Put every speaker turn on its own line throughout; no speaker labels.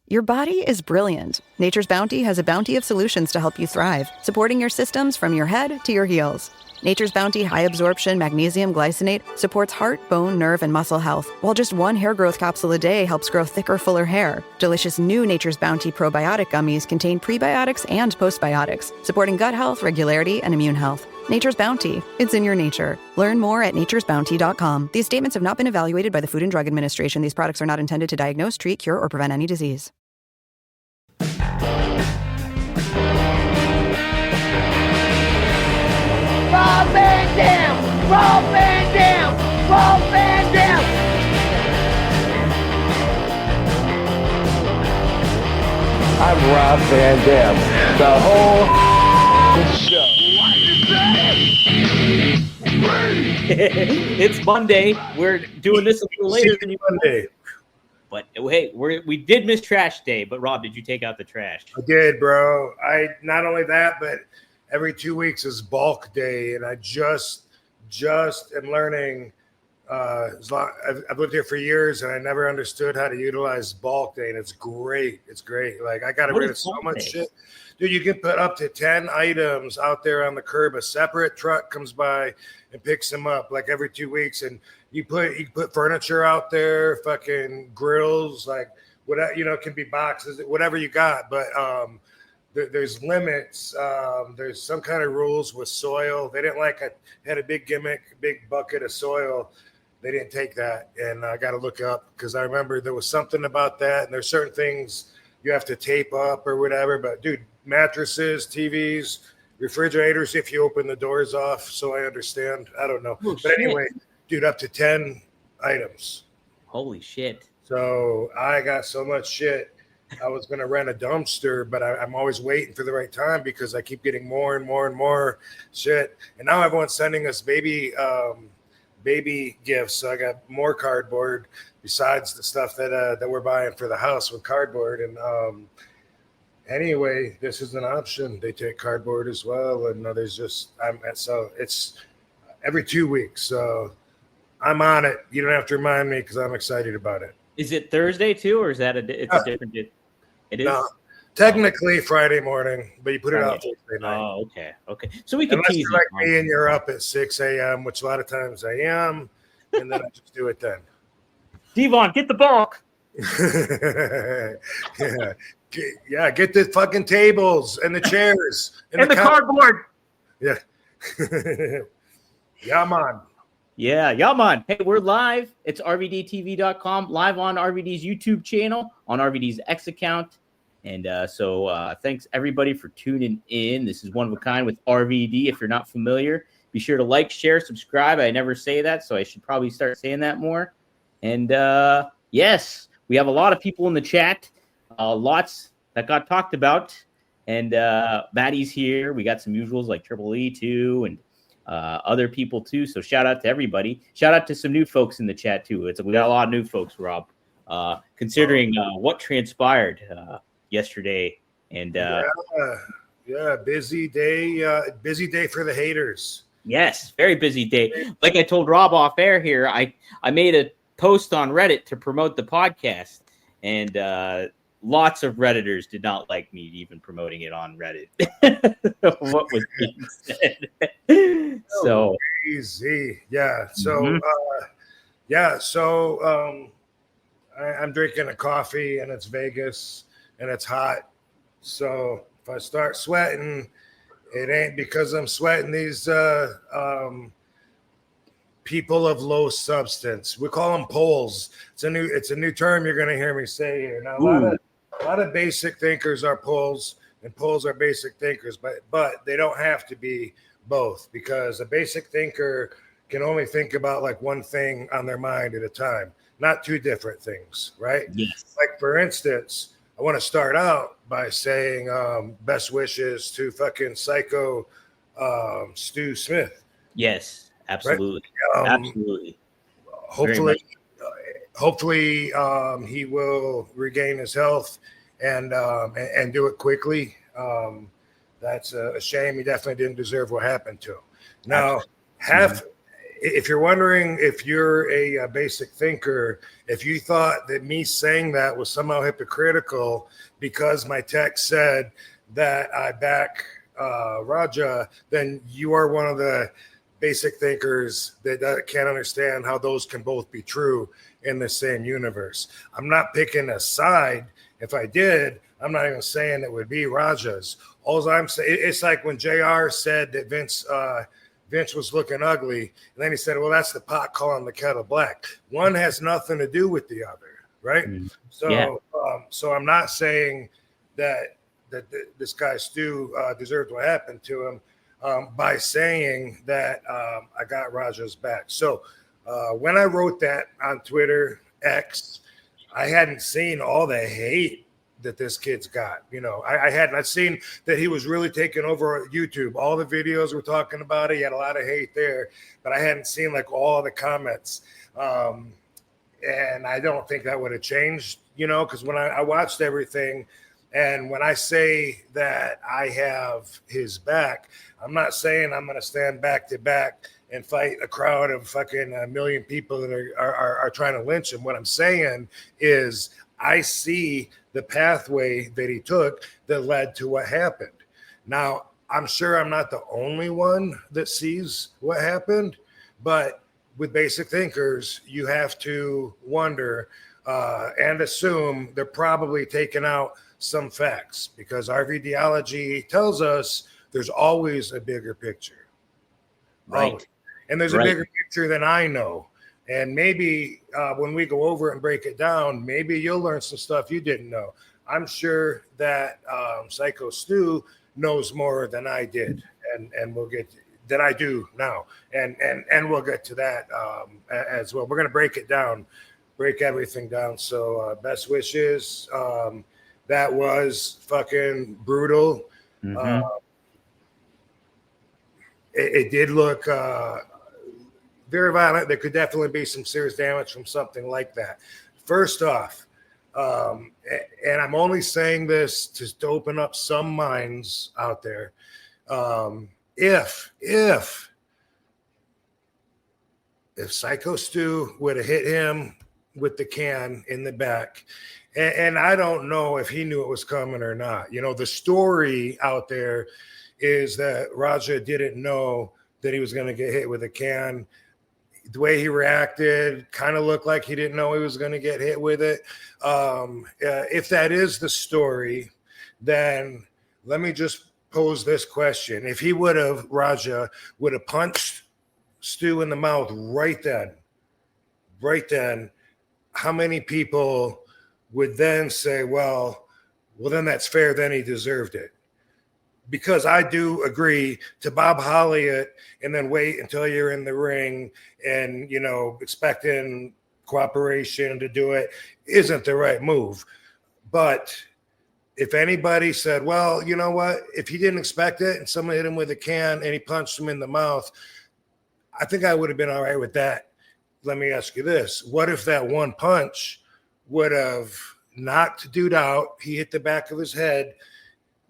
Your body is brilliant. Nature's Bounty has a bounty of solutions to help you thrive, supporting your systems from your head to your heels. Nature's Bounty High Absorption Magnesium Glycinate supports heart, bone, nerve, and muscle health, while just one hair growth capsule a day helps grow thicker, fuller hair. Delicious new Nature's Bounty Probiotic Gummies contain prebiotics and postbiotics, supporting gut health, regularity, and immune health. Nature's Bounty. It's in your nature. Learn more at naturesbounty.com. These statements have not been evaluated by the Food and Drug Administration. These products are not intended to diagnose, treat, cure, or prevent any disease.
Rob Van Dam! Rob Van Dam! Rob Van Dam! I'm Rob Van Dam. The whole show.
It's Monday. We're doing this a little later than
Monday.
But hey, we did miss trash day. But Rob, did you take out the trash?
I did, bro. I not only that, but every 2 weeks is bulk day, and I just am learning. I've lived here for years, and I never understood how to utilize bulk day, and it's great. It's great. Like I got rid of so much shit. Dude, you can put up to 10 items out there on the curb. A separate truck comes by and picks them up like every 2 weeks. And you put furniture out there, fucking grills, like whatever, it can be boxes, whatever you got. But there's limits. There's some kind of rules with soil. They didn't had a big gimmick, big bucket of soil. They didn't take that. And I got to look up because I remember there was something about that. And there's certain things you have to tape up or whatever. But dude, mattresses, TVs, refrigerators, if you open the doors off, so I understand. I don't know. But anyway, dude, up to 10 items.
Holy shit.
So I got so much shit. I was going to rent a dumpster, but I'm always waiting for the right time because I keep getting more and more and more shit. And now everyone's sending us baby gifts. So I got more cardboard besides the stuff that we're buying for the house with cardboard. And anyway, this is an option. They take cardboard as well, and so it's every 2 weeks. So I'm on it. You don't have to remind me because I'm excited about it.
Is it Thursday too, or is that a different? It is. No,
technically Friday morning, but you put it out Thursday night.
Oh, okay. So we can
Unless
tease
you're like me and you're up at 6 a.m., which a lot of times I am, and then I just do it then.
Devon, get the bulk.
Yeah, get the fucking tables and the chairs
and the cardboard.
Yeah. Yeah, man.
Yeah, man. Hey, we're live. It's rvdtv.com, live on RVD's YouTube channel, on RVD's X account. And so thanks, everybody, for tuning in. This is One of a Kind with RVD. If you're not familiar, be sure to like, share, subscribe. I never say that, so I should probably start saying that more. And yes, we have a lot of people in the chat. Lots that got talked about, and Maddie's here. We got some usuals like Triple E too, and other people too. So shout out to everybody. Shout out to some new folks in the chat too. We got a lot of new folks, Rob. Considering what transpired yesterday, and
busy day for the haters.
Yes, very busy day. Like I told Rob off air here, I made a post on Reddit to promote the podcast, and lots of Redditors did not like me even promoting it on Reddit. What was being said? So
easy. Yeah. So, I'm drinking a coffee, and it's Vegas, and it's hot. So if I start sweating, it ain't because I'm sweating these people of low substance. We call them poles. It's a new term you're going to hear me say here. Now, a lot of basic thinkers are poles, and poles are basic thinkers, but they don't have to be both, because a basic thinker can only think about like one thing on their mind at a time, not two different things, right?
Yes.
Like, for instance, I want to start out by saying best wishes to fucking Syko Stu Smith.
Yes, absolutely.
Right?
Absolutely.
Hopefully he will regain his health and do it quickly. That's a shame. He definitely didn't deserve what happened to him. Now, if you're wondering if you're a basic thinker, if you thought that me saying that was somehow hypocritical because my text said that I back Raja, then you are one of the basic thinkers that can't understand how those can both be true in the same universe. I'm not picking a side. If I did, I'm not even saying it would be Raja's. All I'm saying, it's like when JR said that Vince was looking ugly, and then he said, well, that's the pot calling the kettle black. One has nothing to do with the other, right? So so I'm not saying that this guy Stu deserved what happened to him by saying that I got Raja's back. So when I wrote that on Twitter, X, I hadn't seen all the hate that this kid's got. You know, I'd seen that he was really taking over YouTube. All the videos were talking about it. He had a lot of hate there, but I hadn't seen like all the comments. And I don't think that would have changed, you know, because when I watched everything, and when I say that I have his back, I'm not saying I'm going to stand back to back and fight a crowd of fucking a million people that are trying to lynch him. What I'm saying is I see the pathway that he took that led to what happened. Now, I'm sure I'm not the only one that sees what happened, but with basic thinkers, you have to wonder and assume they're probably taking out some facts, because RVDology tells us there's always a bigger picture.
Right.
Oh, and there's a bigger picture than I know. And maybe when we go over it and break it down, maybe you'll learn some stuff you didn't know. I'm sure that Syko Stu knows more than I did, and we'll get than I do now, and we'll get to that as well. We're gonna break it down, break everything down. So best wishes. That was fucking brutal. It did look very violent. There could definitely be some serious damage from something like that. First off, and I'm only saying this to open up some minds out there. If Syko Stu would have hit him with the can in the back, and I don't know if he knew it was coming or not. You know, the story out there is that Raja didn't know that he was going to get hit with a can. The way he reacted kind of looked like he didn't know he was going to get hit with it. If that is the story, then let me just pose this question. If he Raja would have punched Stu in the mouth right then, how many people would then say, well, then that's fair, then he deserved it? Because I do agree to Bob Holly it and then wait until you're in the ring and, you know, expecting cooperation to do it isn't the right move. But if anybody said, well, you know what, if he didn't expect it and someone hit him with a can and he punched him in the mouth, I think I would have been all right with that. Let me ask you this. What if that one punch would have knocked dude out? He hit the back of his head.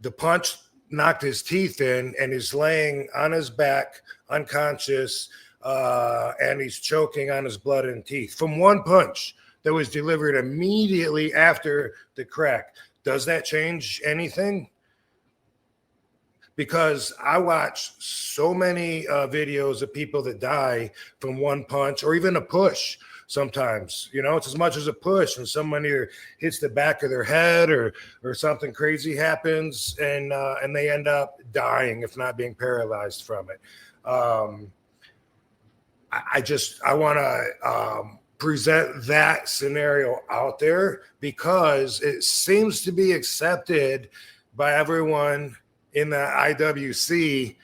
The punch knocked his teeth in, and he's laying on his back, unconscious, and he's choking on his blood and teeth from one punch that was delivered immediately after the crack. Does that change anything? Because I watch so many videos of people that die from one punch or even a push. Sometimes, you know, it's as much as a push, and somebody hits the back of their head or something crazy happens, and they end up dying, if not being paralyzed from it. I want to present that scenario out there because it seems to be accepted by everyone in the IWC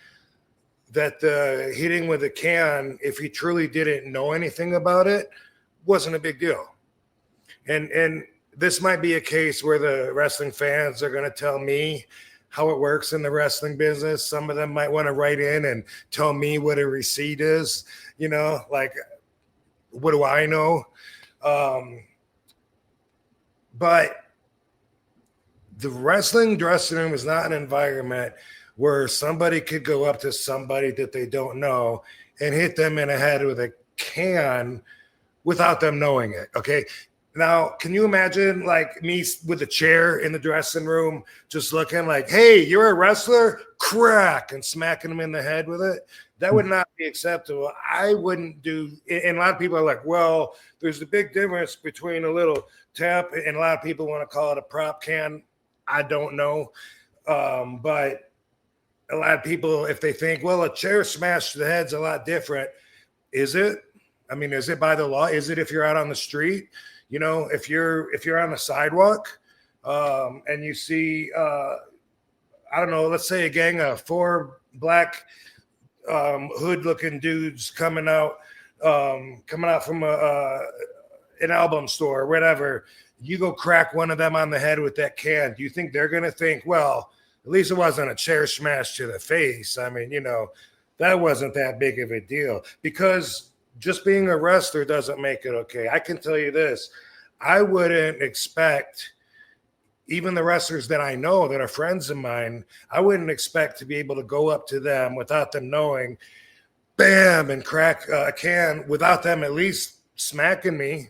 that the hitting with a can, if he truly didn't know anything about it, wasn't a big deal. And this might be a case where the wrestling fans are going to tell me how it works in the wrestling business. Some of them might want to write in and tell me what a receipt is, you know, like, what do I know? But the wrestling dressing room is not an environment where somebody could go up to somebody that they don't know and hit them in the head with a can without them knowing it. Okay. Now, can you imagine like me with a chair in the dressing room, just looking like, hey, you're a wrestler? Crack, and smacking them in the head with it? That would not be acceptable. I wouldn't do, and a lot of people are like, well, there's a big difference between a little tap, and a lot of people want to call it a prop can. I don't know. But a lot of people, if they think, well, a chair smash to the head's a lot different. Is it? I mean, is it by the law? Is it if you're out on the street? You know, if you're on the sidewalk and you see, I don't know, let's say a gang of 4 black hood-looking dudes coming out from an album store or whatever, you go crack one of them on the head with that can. Do you think they're going to think, well, at least it wasn't a chair smash to the face? I mean, you know, that wasn't that big of a deal, because just being a wrestler doesn't make it okay. I can tell you this. I wouldn't expect, even the wrestlers that I know that are friends of mine, I wouldn't expect to be able to go up to them without them knowing, bam, and crack a can without them at least smacking me.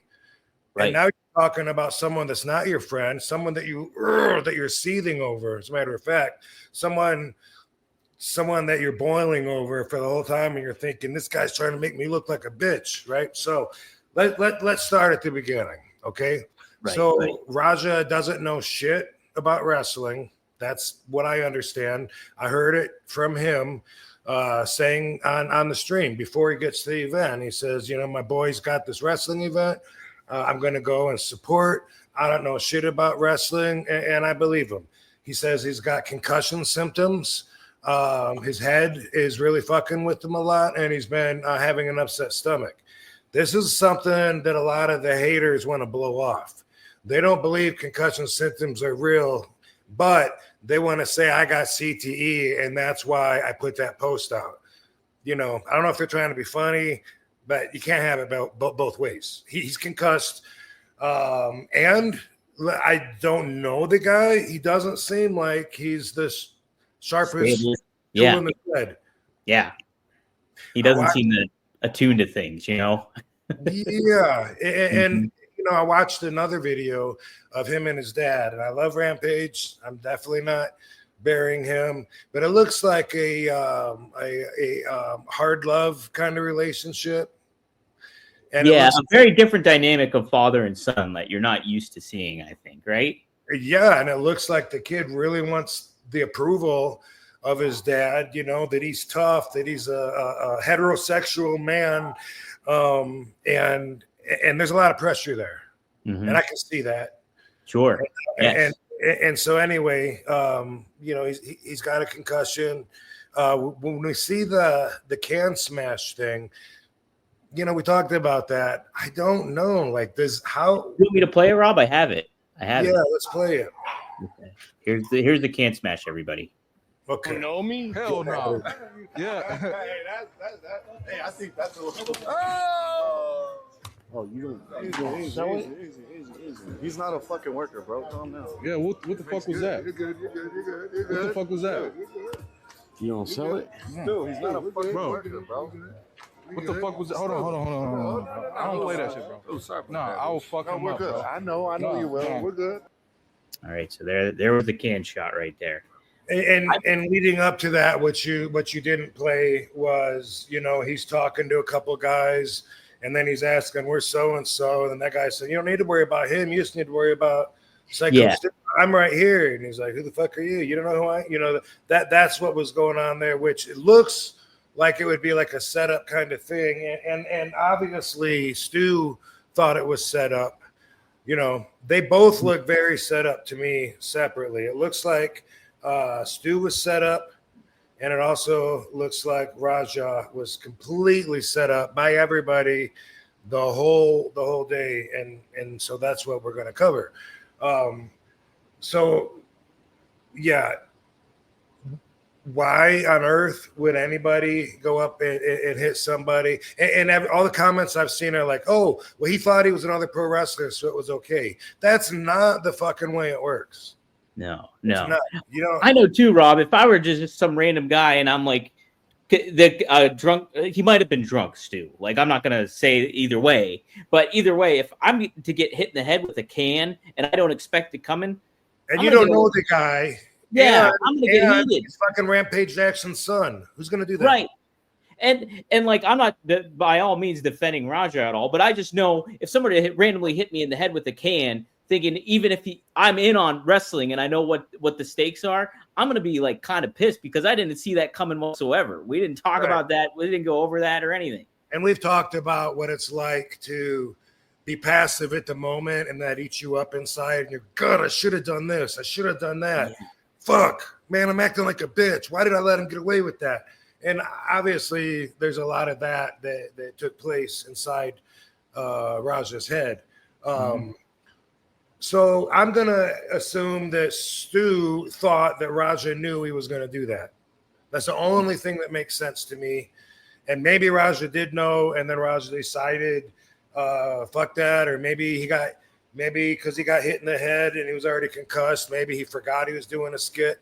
Right. And now you're talking about someone that's not your friend, someone that you're seething over. As a matter of fact, someone that you're boiling over for the whole time, and you're thinking, this guy's trying to make me look like a bitch, right? So let's start at the beginning, okay? Right, so right. Raja doesn't know shit about wrestling. That's what I understand. I heard it from him saying on the stream before he gets to the event. He says, you know, my boy's got this wrestling event. I'm going to go and support. I don't know shit about wrestling, and I believe him. He says he's got concussion symptoms. His head is really fucking with him a lot, and he's been having an upset stomach. This is something that a lot of the haters want to blow off. They don't believe concussion symptoms are real, but they want to say I got CTE, and that's why I put that post out. You know, I don't know if they're trying to be funny, but you can't have it both ways. He's concussed, and I don't know the guy. He doesn't seem like he's this sharpest tool in the shed. Yeah.
He doesn't seem attuned to things, you know?
Yeah. And you know, I watched another video of him and his dad, and I love Rampage. I'm definitely not burying him, but it looks like a hard love kind of relationship. And
yeah, a very different dynamic of father and son that you're not used to seeing, I think, right?
Yeah, and it looks like the kid really wants the approval of his dad, you know, that he's tough, that he's a heterosexual man, and there's a lot of pressure there, and I can see that.
Sure.
And so anyway, you know, he's got a concussion. When we see the can smash thing, you know, we talked about that. I don't know, like this. How
you want me to play it, Rob? I have it.
Yeah, let's play it.
Okay. Here's the can smash, everybody.
Okay.
You know me?
Hell no.
Yeah.
Hey, I think that's a little.
Oh, you don't show it?
Easy. He's not a fucking worker, bro. Calm down.
Yeah, what the fuck was that?
You're good.
What the fuck was that?
You don't sell it? Dude, he's not a fucking worker, bro.
What the fuck was that? Hold on. I don't play that shit, bro.
Oh, sorry.
No, I will fuck him up, bro.
I know you will.
No.
We're good.
All right, so there was the can shot right there.
And leading up to that, what you didn't play was, you know, he's talking to a couple guys, and then he's asking, where's so-and-so? And then that guy said, you don't need to worry about him. You just need to worry about Syko Stu. I'm right here. And he's like, who the fuck are you? You don't know who I am? You know, that's what was going on there, which it looks like it would be like a setup kind of thing. And obviously Stu thought it was set up. You know, they both look very set up to me separately. It looks like Stu was set up, and it also looks like Raja was completely set up by everybody the whole day, and so that's what we're going to cover. So yeah, why on earth would anybody go up and hit somebody? And all the comments I've seen are like, oh, well, he thought he was another pro wrestler, so it was okay. That's not the fucking way it works.
No.
You know,
I know too, Rob. If I were just some random guy and I'm like the drunk, he might have been drunk, Stu. Like I'm not gonna say either way, but either way, if I'm to get hit in the head with a can and I don't expect it coming,
and you don't know the guy.
Yeah, I'm gonna get heated.
He's fucking Rampage Jackson's son. Who's gonna do that?
Right. And like I'm not by all means defending Raja at all, but I just know if somebody randomly hit me in the head with a can, thinking even if I'm in on wrestling and I know what the stakes are, I'm gonna be like kind of pissed because I didn't see that coming whatsoever. We didn't talk about that. We didn't go over that or anything.
And we've talked about what it's like to be passive at the moment and that eats you up inside. And you're, God, I should have done this. I should have done that. Yeah. Fuck, man, I'm acting like a bitch. Why did I let him get away with that? And obviously, there's a lot of that took place inside Raja's head. So I'm going to assume that Stu thought that Raja knew he was going to do that. That's the only thing that makes sense to me. And maybe Raja did know, and then Raja decided, fuck that, or maybe because he got hit in the head and he was already concussed, maybe he forgot he was doing a skit.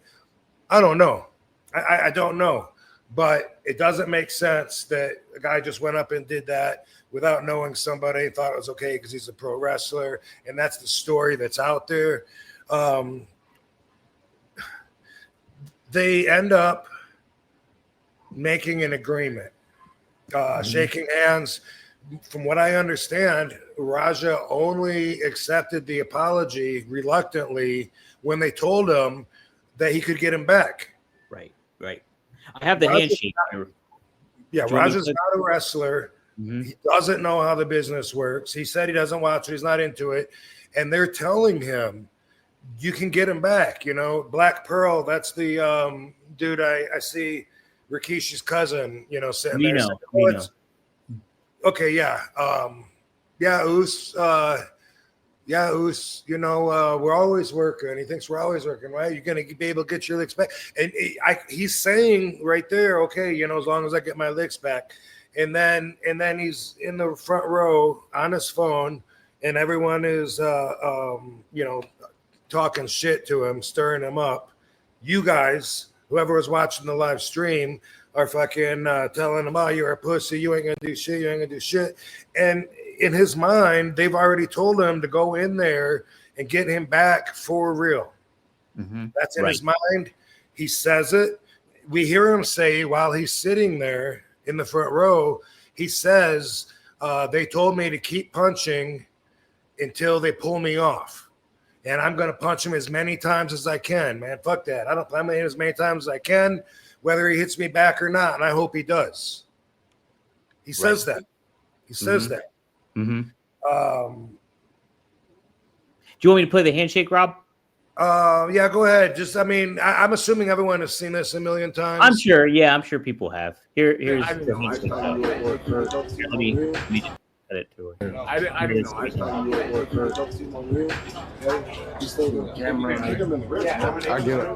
I don't know. I don't know. But it doesn't make sense that a guy just went up and did that without knowing somebody, thought it was okay because he's a pro wrestler, and that's the story that's out there. They end up making an agreement, shaking hands. From what I understand, Raja only accepted the apology reluctantly when they told him that he could get him back.
Right. I have the handshake.
Raja's not a wrestler. Mm-hmm. He doesn't know how the business works. He said he doesn't watch it. He's not into it. And they're telling him, you can get him back. You know, Black Pearl, that's the dude I see, Rikishi's cousin, sitting there. Saying, okay, yeah. Oos. Oos, we're always working. He thinks we're always working, right? You're going to be able to get your licks back. And he's saying right there, okay, as long as I get my licks back. And then he's in the front row on his phone, and everyone is, talking shit to him, stirring him up. You guys, whoever was watching the live stream, are fucking telling him, oh, you're a pussy. You ain't going to do shit. You ain't going to do shit. And in his mind, they've already told him to go in there and get him back for real. Mm-hmm. That's in his mind. He says it. We hear him say while he's sitting there in the front row, he says, they told me to keep punching until they pull me off. And I'm going to punch him as many times as I can, man. Fuck that. I'm going to hit as many times as I can, whether he hits me back or not. And I hope he does. He says that. He says that.
Mm-hmm. Do you want me to play the handshake, Rob?
Yeah, go ahead. I'm assuming everyone has seen this a million times.
I'm sure. Yeah, I'm sure people have. Here's the handshake. Let me just cut it to her.
I didn't know. I get it.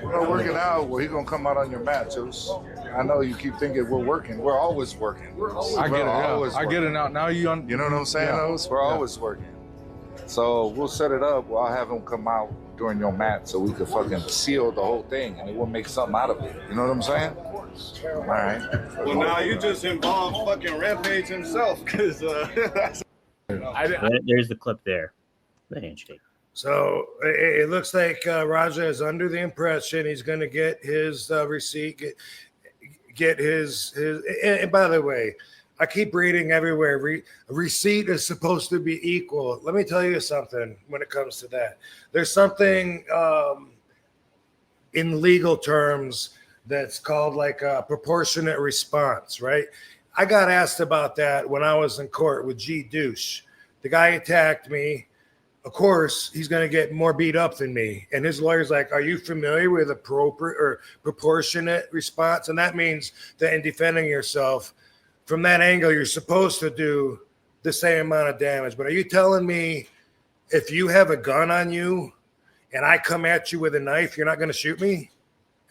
We're working out. Well, he's gonna come out on your mat, Juice. I know you keep thinking we're working. We're always working. I get it. I get it now. Now you know what I'm saying? Yeah. We're always working. So we'll set it up. I'll have him come out during your mat so we could fucking seal the whole thing and we'll make something out of it. You know what I'm saying? All right.
Well, now you just involved fucking Rampage himself because
there's the clip there, the handshake.
So it looks like Raja is under the impression he's going to get his receipt, get his. And by the way, I keep reading everywhere. Receipt is supposed to be equal. Let me tell you something when it comes to that. There's something in legal terms that's called like a proportionate response, right? I got asked about that when I was in court with G. Douche. The guy attacked me. Of course, he's going to get more beat up than me. And his lawyer's like, are you familiar with appropriate or proportionate response? And that means that in defending yourself, from that angle, you're supposed to do the same amount of damage. But are you telling me if you have a gun on you and I come at you with a knife, you're not going to shoot me?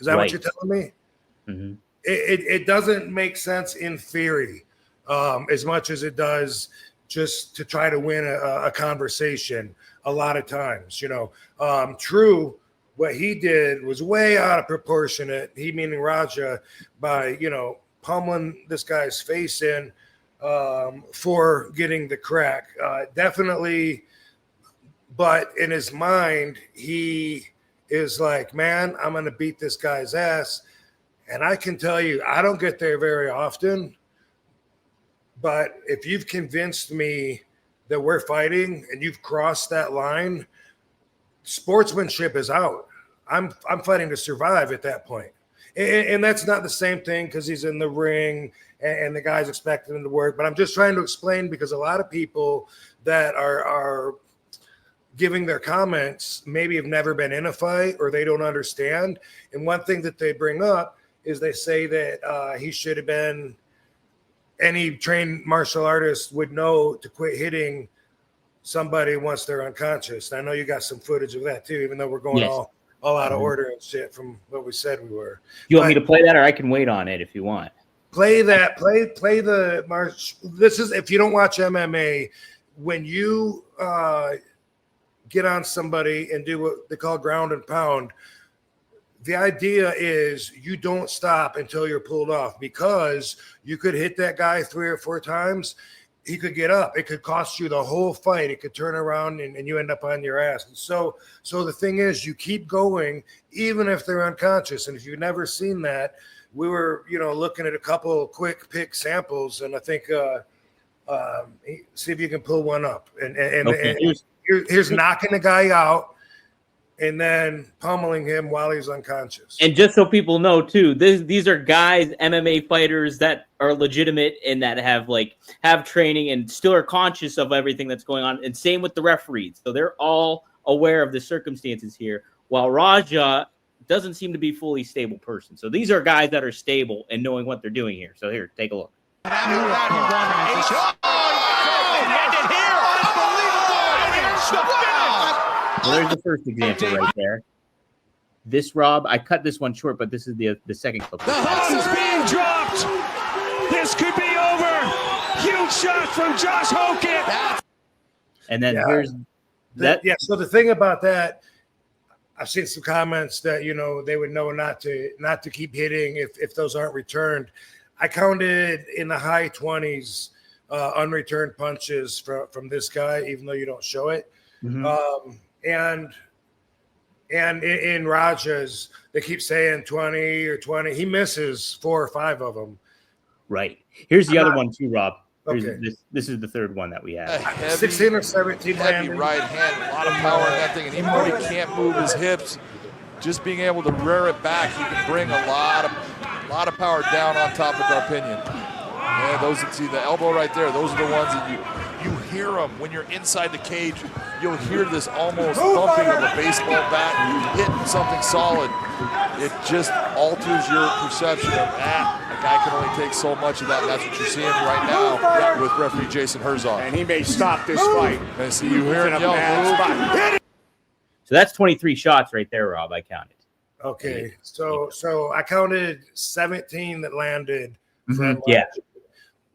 Is that what you're telling me? Mm-hmm. It doesn't make sense in theory as much as it does just to try to win a conversation a lot of times. True, what he did was way out of proportionate. He meaning Raja by, pummeling this guy's face in for getting the crack. Definitely, but in his mind, he is like, man, I'm going to beat this guy's ass. And I can tell you, I don't get there very often. But if you've convinced me that we're fighting and you've crossed that line, sportsmanship is out. I'm fighting to survive at that point. And that's not the same thing because he's in the ring and the guy's expecting him to work. But I'm just trying to explain because a lot of people that are giving their comments maybe have never been in a fight or they don't understand. And one thing that they bring up is they say that he should have been, any trained martial artist would know to quit hitting somebody once they're unconscious. And I know you got some footage of that too, even though we're going all out of order and shit from what we said we were.
You want me to play that, or I can wait on it if you want?
Play that. Play the march. This is, if you don't watch MMA, when you get on somebody and do what they call ground and pound, the idea is you don't stop until you're pulled off, because you could hit that guy 3 or 4 times. He could get up. It could cost you the whole fight. It could turn around and you end up on your ass. And so the thing is, you keep going even if they're unconscious. And if you've never seen that, we were, looking at a couple quick pick samples, and I think see if you can pull one up. And here's knocking the guy out and then pummeling him while he's unconscious.
And just so people know too, these are guys, MMA fighters that are legitimate and that have training and still are conscious of everything that's going on. And same with the referees. So they're all aware of the circumstances here, while Raja doesn't seem to be a fully stable person. So these are guys that are stable and knowing what they're doing here. So here, take a look. Well, there's the first example right there. This, Rob, I cut this one short, but this is the second clip.
The house is being dropped. This could be over. Huge shot from Josh Hogan.
And then here's that.
Yeah. So the thing about that, I've seen some comments that they would know not to keep hitting if those aren't returned. I counted in the high 20s unreturned punches from this guy, even though you don't show it. Mm-hmm. And in Raja's, they keep saying 20 or 20. He misses 4 or 5 of them.
Right. Here's the other one too, Rob.
Okay.
This is the third one that we have.
Heavy,
16 or 17
heavy right hand, a lot of power in that thing. And even though he can't move his hips, just being able to rear it back, he can bring a lot of power down on top of Darpinian. Yeah, those that see the elbow right there, those are the ones that you hear them when you're inside the cage. You'll hear this almost thumping of a baseball bat hitting something solid. It just alters your perception of a guy can only take so much of that. And that's what you're seeing right now with referee Jason Herzog.
And he may stop this fight.
And see, you hear him yell.
So that's 23 shots right there, Rob. I counted.
Okay, so I counted 17 that landed.
Mm-hmm. Yeah.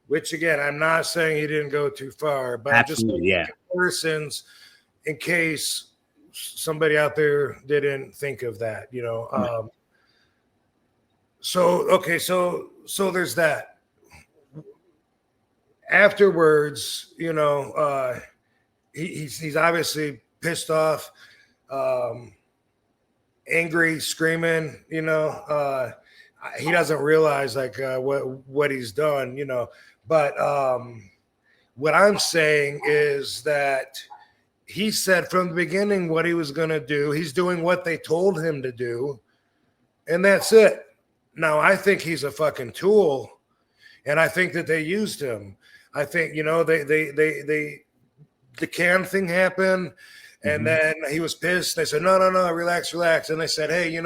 Which again, I'm not saying he didn't go too far, but
absolutely,
I'm just comparisons in case somebody out there didn't think of that, So there's that. Afterwards, he's obviously pissed off, angry, screaming. He doesn't realize what he's done, But what I'm saying is that he said from the beginning what he was going to do. He's doing what they told him to do, and that's it. Now, I think he's a fucking tool, and I think that they used him. I think, the can thing happened, and then he was pissed. They said, no, relax. And they said, hey,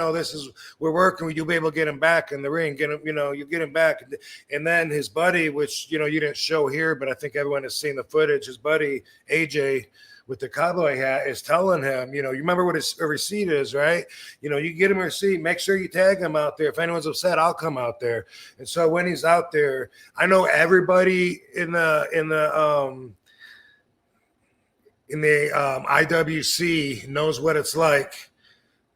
we're working. You'll be able to get him back in the ring. Get him, you get him back. And then his buddy, which, you didn't show here, but I think everyone has seen the footage. His buddy, AJ, with the cowboy hat, is telling him, you remember what his receipt is, right? You get him a receipt, make sure you tag him out there. If anyone's upset, I'll come out there. And so when he's out there, I know everybody in the IWC knows what it's like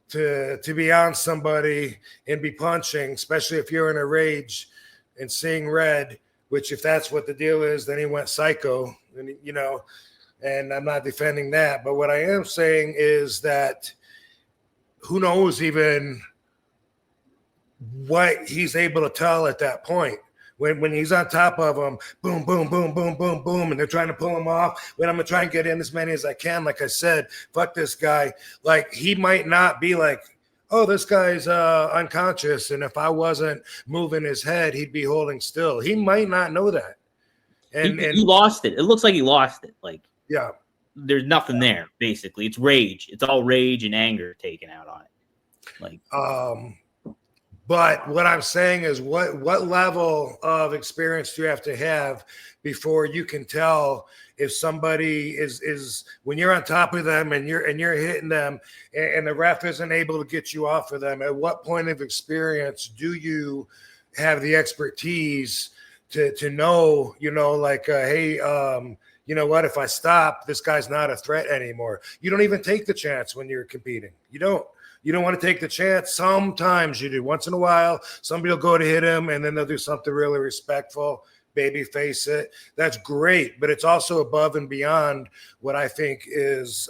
to be on somebody and be punching, especially if you're in a rage and seeing red, which if that's what the deal is, then he went psycho, and and I'm not defending that. But what I am saying is that who knows even what he's able to tell at that point. When he's on top of them, boom, boom, boom, boom, boom, boom, and they're trying to pull him off. When I'm going to try and get in as many as I can, like I said, fuck this guy. Like, he might not be like, oh, this guy's unconscious, and if I wasn't moving his head, he'd be holding still. He might not know that. And
he lost it. It looks like he lost it. Like,
yeah,
there's nothing there, basically. It's rage. It's all rage and anger taken out on it. Like,
but what I'm saying is what level of experience do you have to have before you can tell if somebody is when you're on top of them and you're hitting them and the ref isn't able to get you off of them? At what point of experience do you have the expertise to know, hey, you know what, if I stop, this guy's not a threat anymore. You don't even take the chance when you're competing. You don't want to take the chance. Sometimes you do. Once in a while, somebody will go to hit him, and then they'll do something really respectful, baby face it. That's great, but it's also above and beyond what I think is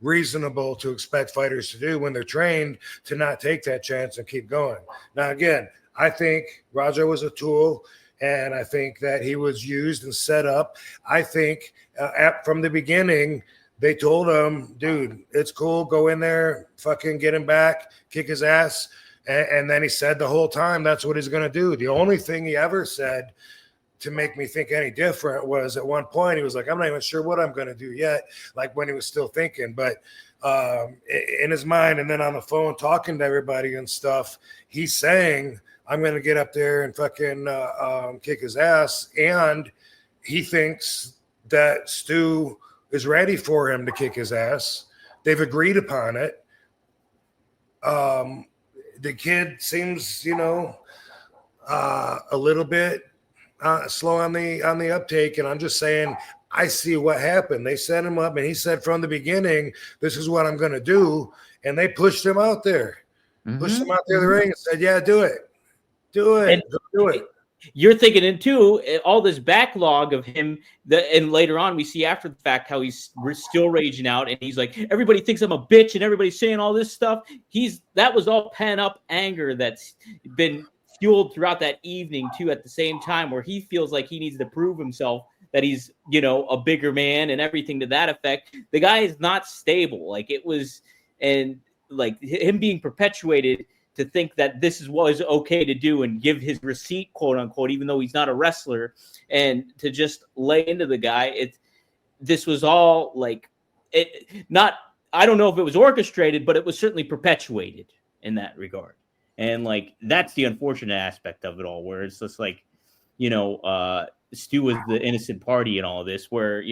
reasonable to expect fighters to do when they're trained to not take that chance and keep going. Now, again, I think Raja was a tool, and I think that he was used and set up. I think from the beginning – they told him, dude, it's cool. Go in there, fucking get him back, kick his ass. And then he said the whole time that's what he's going to do. The only thing he ever said to make me think any different was at one point he was like, I'm not even sure what I'm going to do yet, like when he was still thinking. But in his mind and then on the phone talking to everybody and stuff, he's saying, I'm going to get up there and fucking kick his ass. And he thinks that Stu is ready for him to kick his ass. They've agreed upon it. The kid seems, a little bit slow on the uptake, and I'm just saying I see what happened. They set him up, and he said from the beginning, this is what I'm going to do, and they pushed him out there. Pushed him out there in the ring and said, yeah, do it. Do it.
You're thinking in too, all this backlog of him, and later on we see after the fact how he's still raging out, and he's like, everybody thinks I'm a bitch, and everybody's saying all this stuff. That was all pent up anger that's been fueled throughout that evening too. At the same time, where he feels like he needs to prove himself that he's a bigger man and everything to that effect. The guy is not stable. Like it was, and like him being perpetuated to think that this was okay to do and give his receipt, quote unquote, even though he's not a wrestler, and to just lay into the guy. This was all like I don't know if it was orchestrated, but it was certainly perpetuated in that regard. And like, that's the unfortunate aspect of it all, where it's just like, Stu was the innocent party in all of this, where,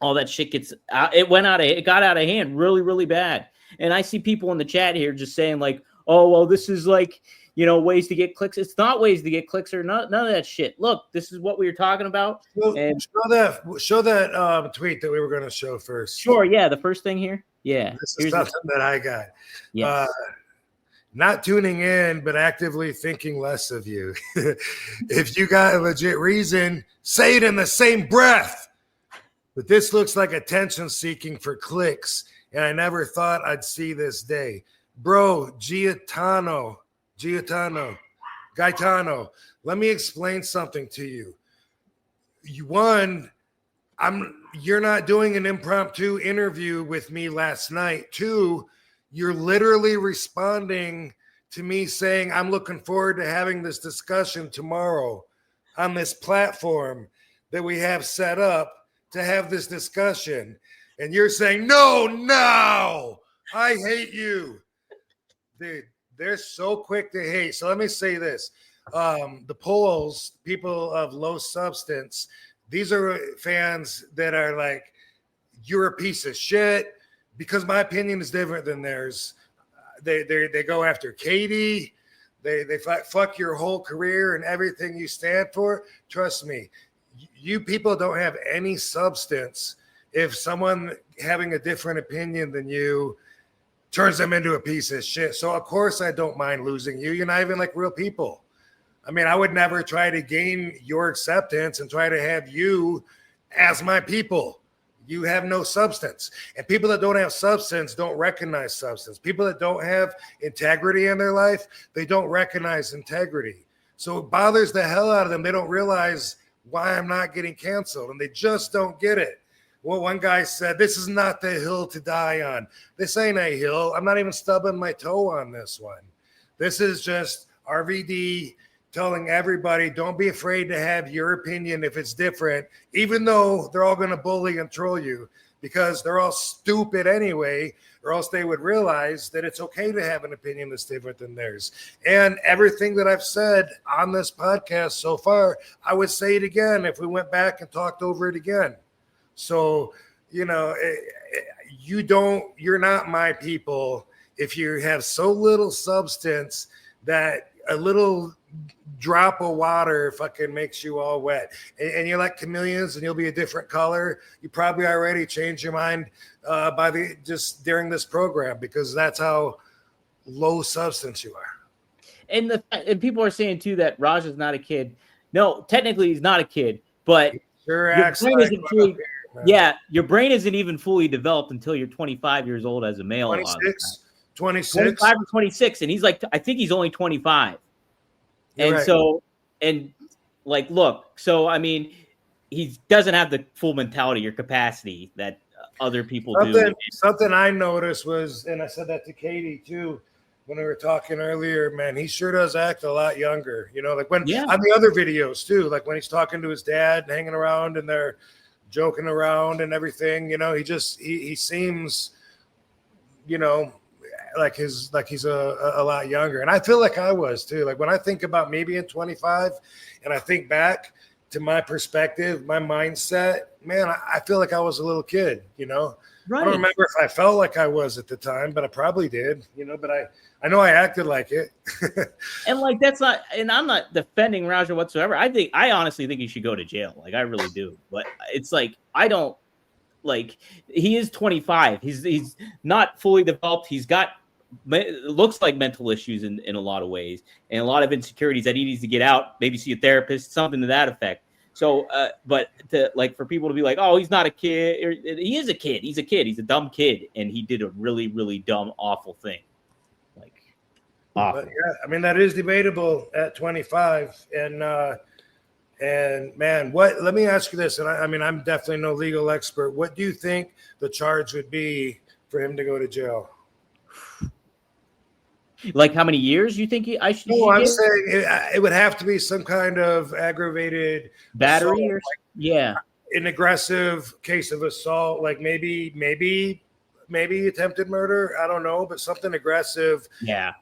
all that shit it got out of hand really, really bad. And I see people in the chat here just saying like, oh, well, this is like, ways to get clicks. It's not ways to get clicks or none of that shit. Look, this is what we were talking about. And
show that tweet that we were going to show first.
Sure. Yeah. The first thing here. Yeah.
This is something that I got. Yes. Not tuning in, but actively thinking less of you. If you got a legit reason, say it in the same breath. But this looks like attention seeking for clicks. And I never thought I'd see this day. Bro, Gaetano, let me explain something to you. One, you're not doing an impromptu interview with me last night. Two, you're literally responding to me saying, I'm looking forward to having this discussion tomorrow on this platform that we have set up to have this discussion. And you're saying, no, I hate you. Dude, they're so quick to hate. So let me say this. The polls, people of low substance, these are fans that are like, you're a piece of shit, because my opinion is different than theirs. They go after Katie. They fuck your whole career and everything you stand for. Trust me, you people don't have any substance if someone having a different opinion than you turns them into a piece of shit. So of course I don't mind losing you. You're not even like real people. I mean, I would never try to gain your acceptance and try to have you as my people. You have no substance. And people that don't have substance don't recognize substance. People that don't have integrity in their life, they don't recognize integrity. So it bothers the hell out of them. They don't realize why I'm not getting canceled, and they just don't get it. Well, one guy said, this is not the hill to die on. This ain't a hill. I'm not even stubbing my toe on this one. This is just RVD telling everybody, don't be afraid to have your opinion if it's different, even though they're all going to bully and troll you, because they're all stupid anyway, or else they would realize that it's okay to have an opinion that's different than theirs. And everything that I've said on this podcast so far, I would say it again if we went back and talked over it again. So, you're not my people if you have so little substance that a little drop of water fucking makes you all wet. And you're like chameleons and you'll be a different color. You probably already changed your mind just during this program, because that's how low substance you are.
And people are saying too that Raj is not a kid. No, technically he's not a kid, but
your
brain isn't even fully developed until you're 25 years old as a male.
26,
25 or 26, and he's like, I think he's only 25.
You're
and
right.
so, and like, look, so I mean, he doesn't have the full mentality or capacity that other people do.
Something I noticed was, and I said that to Katie too when we were talking earlier, man, he sure does act a lot younger. Like when on the other videos too, like when he's talking to his dad, hanging around and they're joking around and everything, he seems, like he's a lot younger. And I feel like I was too. Like when I think about me being 25 and I think back to my perspective, my mindset, man, I feel like I was a little kid, Right. I don't remember if I felt like I was at the time, but I probably did, but I know I acted like it.
And like, that's not, and I'm not defending Raja whatsoever. I honestly think he should go to jail. Like I really do. But it's like, I don't, like, he is 25. He's not fully developed. He's got, it looks like mental issues in a lot of ways and a lot of insecurities that he needs to get out, maybe see a therapist, something to that effect. So, but for people to be like, oh, he's not a kid. He is a kid. He's a kid. He's a dumb kid. And he did a really, really dumb, awful thing. Like, awful.
But yeah, I mean, that is debatable at 25. And man, let me ask you this. And I mean, I'm definitely no legal expert. What do you think the charge would be for him to go to jail?
Like how many years you think I should?
No, I'm saying it would have to be some kind of aggravated
battery,
assault, an aggressive case of assault, like maybe attempted murder. I don't know, but something aggressive.
Yeah.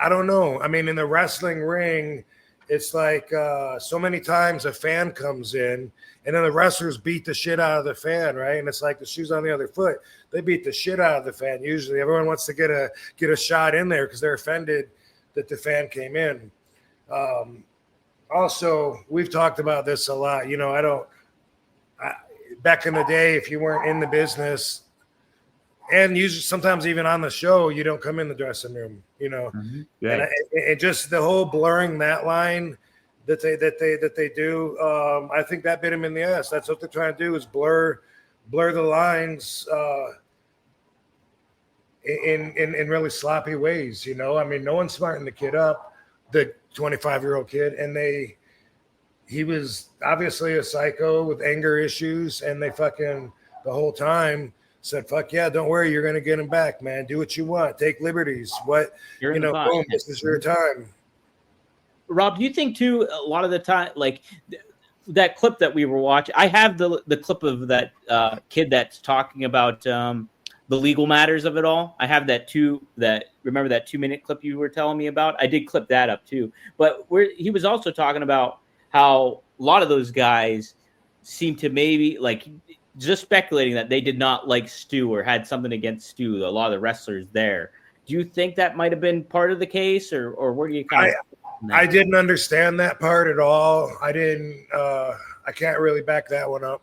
I don't know. I mean, in the wrestling ring, it's like so many times a fan comes in and then the wrestlers beat the shit out of the fan, right? And it's like the shoe's on the other foot. They beat the shit out of the fan. Usually everyone wants to get a shot in there because they're offended that the fan came in. Also, we've talked about this a lot. Back in the day, if you weren't in the business, and usually sometimes even on the show, you don't come in the dressing room,
Mm-hmm. Yeah.
And just the whole blurring that line that they do, I think that bit him in the ass. That's what they're trying to do, is blur the lines in really sloppy ways. I mean, no one's smarting the kid up, the 25-year-old kid, and he was obviously a psycho with anger issues, and they fucking the whole time said, fuck yeah, don't worry, you're gonna get him back, man. Do what you want, take liberties. Boom, this is your time.
Rob, do you think too, a lot of the time, like that clip that we were watching, I have the clip of that kid that's talking about the legal matters of it all. I have that too. Remember that 2-minute clip you were telling me about? I did clip that up too. But he was also talking about how a lot of those guys seem to maybe like just speculating that they did not like Stu or had something against Stu. A lot of the wrestlers there. Do you think that might have been part of the case, or where do you kind of?
I didn't understand that part at all. I didn't. I can't really back that one up.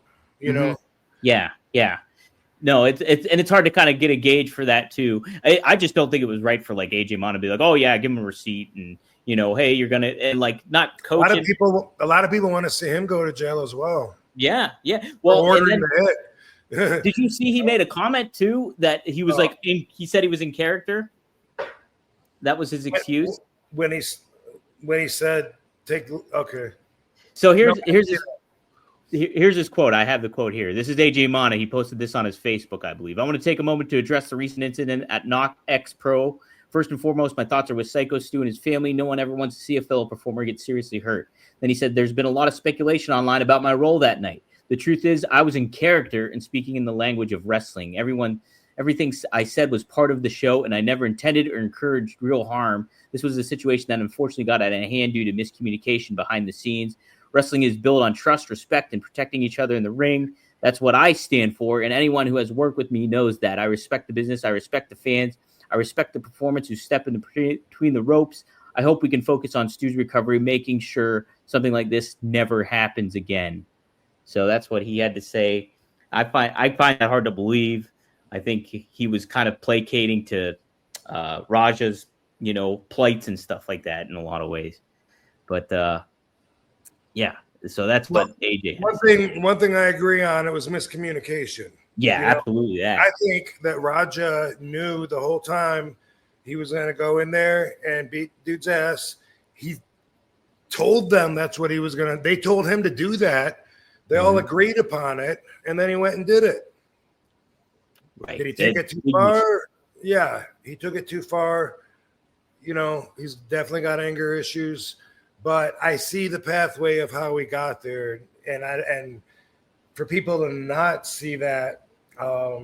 Yeah. No, it's hard to kind of get a gauge for that too. I just don't think it was right for like AJ Mon to be like, oh yeah, give him a receipt and hey, you're gonna and like not coach.
A lot of people want to see him go to jail as well.
Yeah. Well,
ordering the hit.
Did you see he made a comment too that he was he said he was in character? That was his excuse
when he said okay.
So here's his quote. I have the quote here. This is AJ Mana. He posted this on his Facebook, I believe. I want to take a moment to address the recent incident at Knock X Pro. First and foremost, my thoughts are with Syko Stu and his family. No one ever wants to see a fellow performer get seriously hurt. Then he said, there's been a lot of speculation online about my role that night. The truth is, I was in character and speaking in the language of wrestling. Everything I said was part of the show, and I never intended or encouraged real harm. This was a situation that unfortunately got out of hand due to miscommunication behind the scenes. Wrestling is built on trust, respect, and protecting each other in the ring. That's what I stand for, and anyone who has worked with me knows that. I respect the business. I respect the fans. I respect the performance who step in between the ropes. I hope we can focus on Stu's recovery, making sure something like this never happens again. So that's what he had to say. I find that hard to believe. I think he was kind of placating to Raja's, plights and stuff like that in a lot of ways. But yeah, so that's what AJ
had. One thing I agree on, it was miscommunication.
Yeah, absolutely. Yeah.
I think that Raja knew the whole time he was going to go in there and beat dude's ass. He told them that's what he was going to. They told him to do that. They all agreed upon it, and then he went and did it.
Right.
Did he take it too far? Yeah, he took it too far. He's definitely got anger issues, but I see the pathway of how we got there, and for people to not see that, I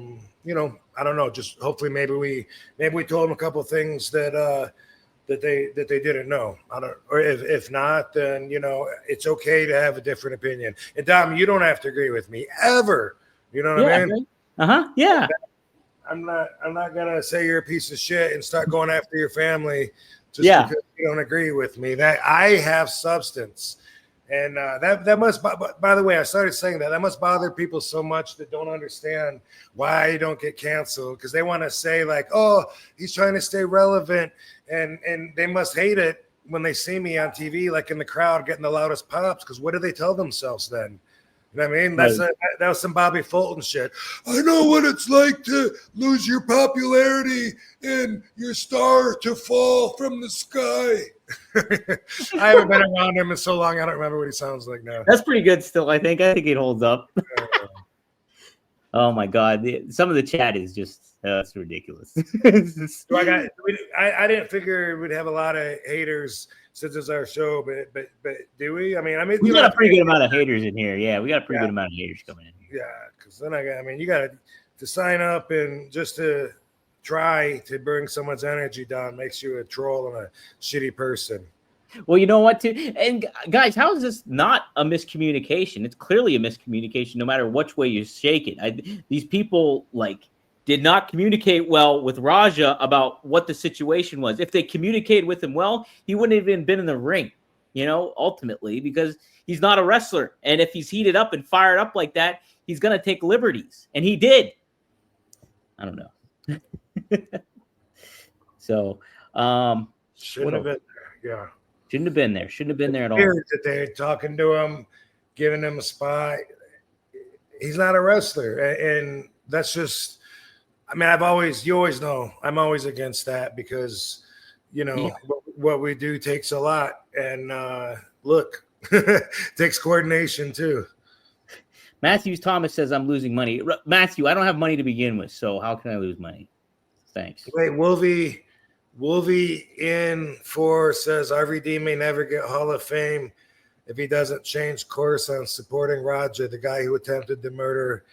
don't know. Just hopefully, maybe we told them a couple of things that they didn't know. Or if not, then it's okay to have a different opinion. And Dom, you don't have to agree with me ever. You know what I mean?
Yeah.
I'm not gonna say you're a piece of shit and start going after your family just because you don't agree with me. That I have substance. And that must, by the way, I started saying that must bother people so much that don't understand why you don't get canceled, because they want to say like, oh, he's trying to stay relevant, and they must hate it when they see me on TV, like in the crowd getting the loudest pops, because what do they tell themselves then? You know what I mean? That was some Bobby Fulton shit. I know what it's like to lose your popularity and your star to fall from the sky. I haven't been around him in so long, I don't remember what he sounds like now.
That's pretty good still, I think. I think it holds up. Oh, my God. Some of the chat is just that's ridiculous.
I didn't figure we'd have a lot of haters since it's our show, but do we? I mean,
we got a pretty good amount of haters in here. Yeah, we got a pretty good amount of haters coming in here.
Yeah, because then you got to sign up and just to try to bring someone's energy down makes you a troll and a shitty person.
Well, you know what, too? And guys, how is this not a miscommunication? It's clearly a miscommunication no matter which way you shake it. These people, did not communicate well with Raja about what the situation was. If they communicated with him well, he wouldn't have even been in the ring, ultimately, because he's not a wrestler. And if he's heated up and fired up like that, he's going to take liberties. And he did. I don't know. So,
shouldn't have been there. Yeah.
Shouldn't have been there. Shouldn't have been there at all.
That they're talking to him, giving him a spot. He's not a wrestler. And that's just, you always know, I'm always against that because, what we do takes a lot. And look, takes coordination too.
Matthews Thomas says I'm losing money. Matthew, I don't have money to begin with, so how can I lose money? Thanks.
Wait, Wolvie in 4 says RVD may never get Hall of Fame if he doesn't change course on supporting Raja, the guy who attempted to murder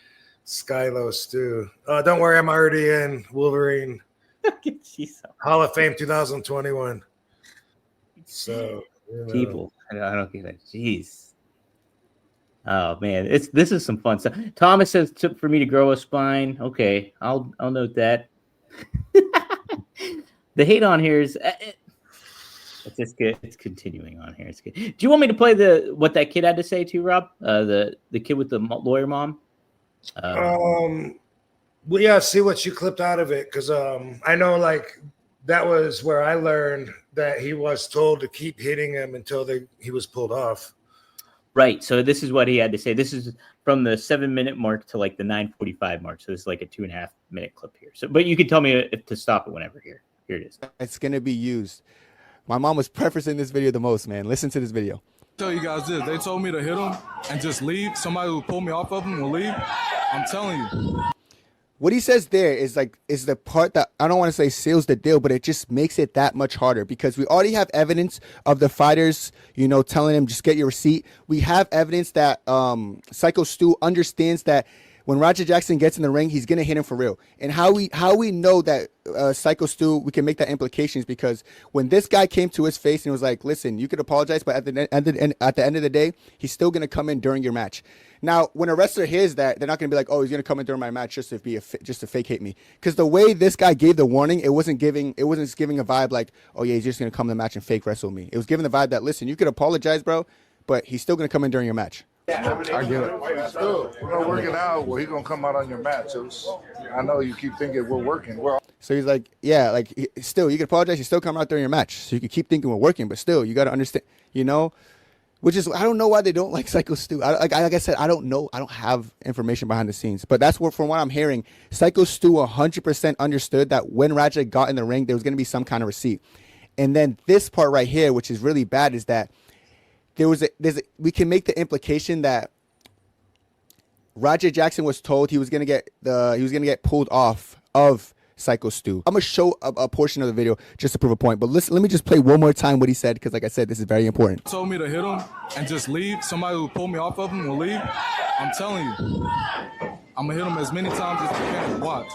Syko Stu. Don't worry, I'm already in. Wolverine. Hall of Fame 2021. So
people, I don't get it. Jeez. Oh man, this is some fun stuff. Thomas says tip for me to grow a spine. Okay, I'll note that. The hate on here is it's just good. It's continuing on here. It's good. Do you want me to play what that kid had to say too, Rob? The kid with the lawyer mom.
Well, yeah, see what you clipped out of it, because I know like that was where I learned that he was told to keep hitting him until he was pulled off.
Right. So this is what he had to say. This is from the 7-minute mark to like the 9:45 mark. So it's like a 2.5-minute clip here. So, but you can tell me if to stop it whenever. Here it is.
It's gonna be used. My mom was preferencing this video the most, man. Listen to this video.
Tell you guys this. They told me to hit him and just leave. Somebody will pull me off of him will leave. I'm telling you.
What he says there is the part that I don't want to say seals the deal, but it just makes it that much harder because we already have evidence of the fighters, telling him just get your receipt. We have evidence that Syko Stu understands that when Roger Jackson gets in the ring, he's gonna hit him for real. And how we know that Syko Stu, we can make that implications because when this guy came to his face and was like, "Listen, you could apologize, but at the end of the day, he's still gonna come in during your match." Now, when a wrestler hears that, they're not gonna be like, "Oh, he's gonna come in during my match just to fake hate me." Because the way this guy gave the warning, it wasn't giving a vibe like, "Oh yeah, he's just gonna come to the match and fake wrestle me." It was giving the vibe that, "Listen, you could apologize, bro, but he's still gonna come in during your match."
I get it. Still, we're gonna work it out. Well, he's gonna come out on your match. I know you keep thinking we're working.
So he's like, yeah, like still, you can apologize. You still come out during your match, so you can keep thinking we're working, but still, you got to understand, Which is, I don't know why they don't like Syko Stu. Like I said, I don't know. I don't have information behind the scenes, but that's from what I'm hearing. Syko Stu 100% understood that when Raja got in the ring, there was going to be some kind of receipt. And then this part right here, which is really bad, is that we can make the implication that Roger Jackson was told he was gonna get pulled off of Syko Stu. I'm gonna show a portion of the video just to prove a point, but listen, let me just play one more time what he said because, like I said, this is very important.
Told me to hit him and just leave. Somebody will pull me off of him will leave. I'm telling you, I'm gonna hit him as many times as I can. Watch.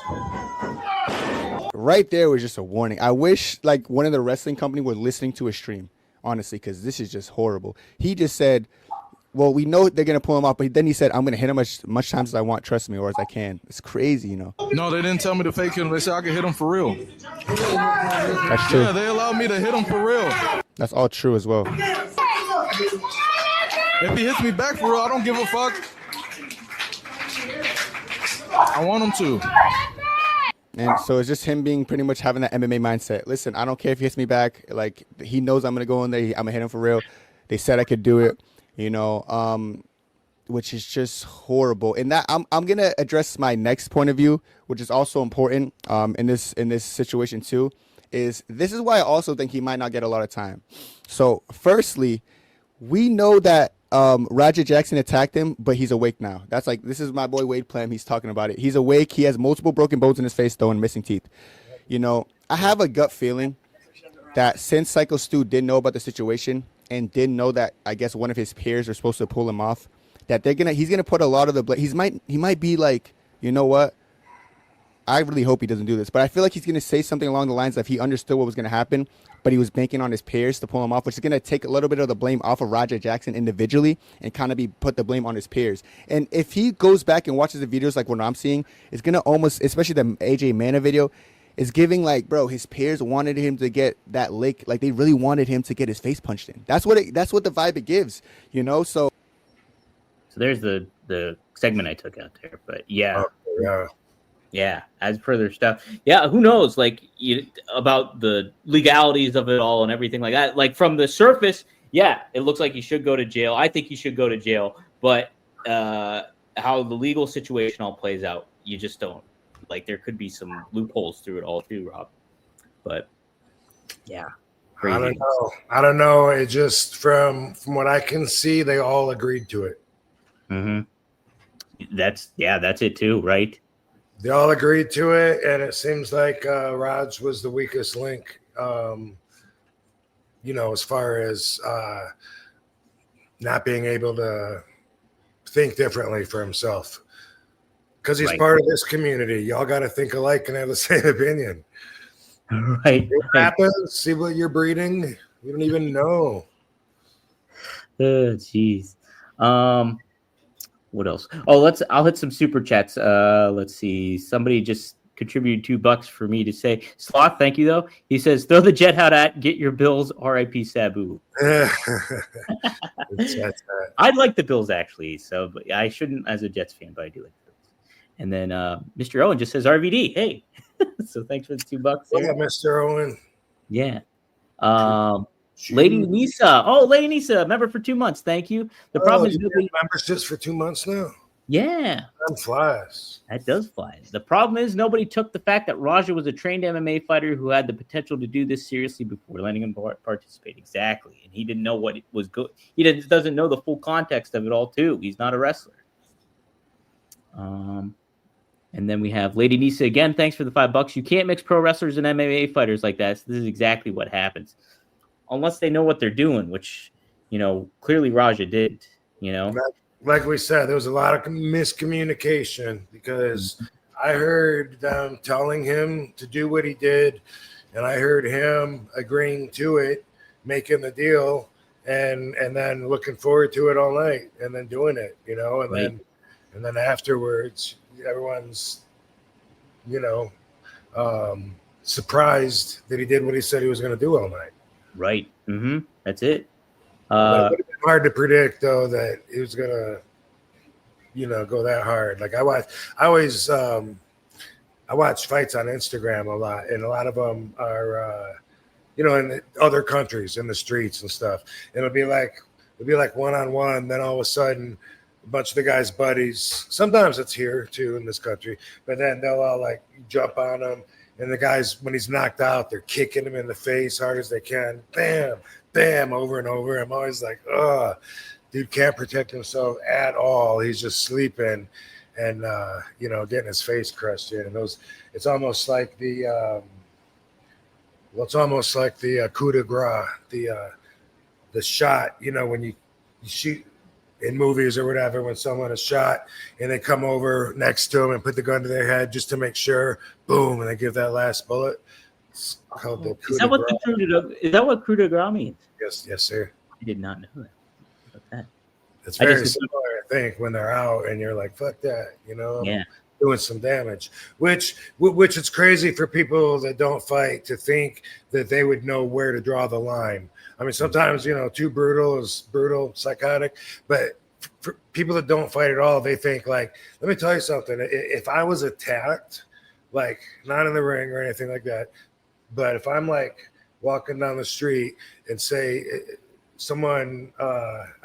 Right there was just a warning. I wish like one of the wrestling company were listening to a stream. Honestly, because this is just horrible. He just said, well, we know they're going to pull him off, but then he said, I'm going to hit him as much times as I want, trust me, or as I can. It's crazy,
No, they didn't tell me to fake him. They said I could hit him for real.
That's true.
Yeah, they allowed me to hit him for real.
That's all true as well.
If he hits me back for real, I don't give a fuck. I want him to.
And so it's just him being pretty much having that MMA mindset. Listen, I don't care if he hits me back. Like, he knows I'm going to go in there. I'm going to hit him for real. They said I could do it, which is just horrible. And that I'm going to address my next point of view, which is also important in this situation too, is this is why I also think he might not get a lot of time. So firstly, we know that Roger Jackson attacked him, but he's awake now. That's like, this is my boy Wade Plem. He's talking about it. He's awake. He has multiple broken bones in his face, though, and missing teeth. I have a gut feeling that since Syko Stu didn't know about the situation and didn't know that, I guess, one of his peers are supposed to pull him off, that he's gonna put a lot of the blame. He might be like, you know what? I really hope he doesn't do this, but I feel like he's going to say something along the lines of he understood what was going to happen, but he was banking on his peers to pull him off, which is going to take a little bit of the blame off of Roger Jackson individually and kind of put the blame on his peers. And if he goes back and watches the videos like what I'm seeing, it's going to almost, especially the AJ Mana video, is giving like, bro, his peers wanted him to get that lick. Like, they really wanted him to get his face punched in. That's what the vibe it gives, So
there's the segment I took out there, but yeah. Yeah, as per their stuff. Yeah, who knows, about the legalities of it all and everything like that. Like, from the surface, yeah, it looks like he should go to jail. I think he should go to jail. But how the legal situation all plays out, you just don't. Like, there could be some loopholes through it all too, Rob. But, yeah. Crazy.
I don't know. It just, from what I can see, they all agreed to it.
Mm-hmm. That's it too, right?
They all agreed to it, and it seems like Raj was the weakest link, as far as not being able to think differently for himself. Because he's part of this community. Y'all got to think alike and have the same opinion.
Right.
What happens? See what you're breeding? You don't even know.
Oh, jeez. What else? Oh, I'll hit some super chats. Let's see. Somebody just contributed $2 for me to say. Sloth, thank you though. He says, throw the jet hat at, get your Bills, R.I.P. Sabu. I'd like the Bills actually, but I shouldn't as a Jets fan, but I do like the Bills. And then Mr. Owen just says RVD. Hey, so thanks for the $2.
What up, Mr. Owen?
Yeah. Lady Nisa. Oh, Lady Nisa, member for 2 months. Thank you. The problem is nobody
members just for 2 months now.
Yeah.
That flies.
That does fly. The problem is nobody took the fact that Raja was a trained MMA fighter who had the potential to do this seriously before letting him participate. Exactly. And he didn't know what it was good. He doesn't know the full context of it all, too. He's not a wrestler. And then we have Lady Nisa again. Thanks for the $5. You can't mix pro wrestlers and MMA fighters like that. So this is exactly what happens. Unless they know what they're doing, which, clearly Raja did,
Like we said, there was a lot of miscommunication because I heard them telling him to do what he did, and I heard him agreeing to it, making the deal, and then looking forward to it all night, and then doing it, and then afterwards, everyone's, surprised that he did what he said he was going to do all night.
Right. Mm-hmm. That's it.
It would have been hard to predict, though, that he was gonna, go that hard. Like I watch fights on Instagram a lot, and a lot of them are, in other countries, in the streets and stuff. And it'll be like 1-on-1. Then all of a sudden, a bunch of the guys' buddies. Sometimes it's here too in this country, but then they'll all like jump on him. And the guys, when he's knocked out, they're kicking him in the face hard as they can. Bam, bam, over and over. I'm always like, dude can't protect himself at all. He's just sleeping and, getting his face crushed in. And it's almost like the coup de grace, the shot, when you shoot in movies or whatever, when someone is shot and they come over next to him and put the gun to their head just to make sure, boom, and they give that last bullet. It's called the coup de grace.
Is that what coup de grace means?
Yes, sir.
I did not know that.
It's very similar, I think, when they're out and you're like, fuck that, doing some damage. Which it's crazy for people that don't fight to think that they would know where to draw the line. I mean, sometimes, too brutal is brutal, psychotic. But for people that don't fight at all, they think like, let me tell you something. If I was attacked, like not in the ring or anything like that, but if I'm like walking down the street and say someone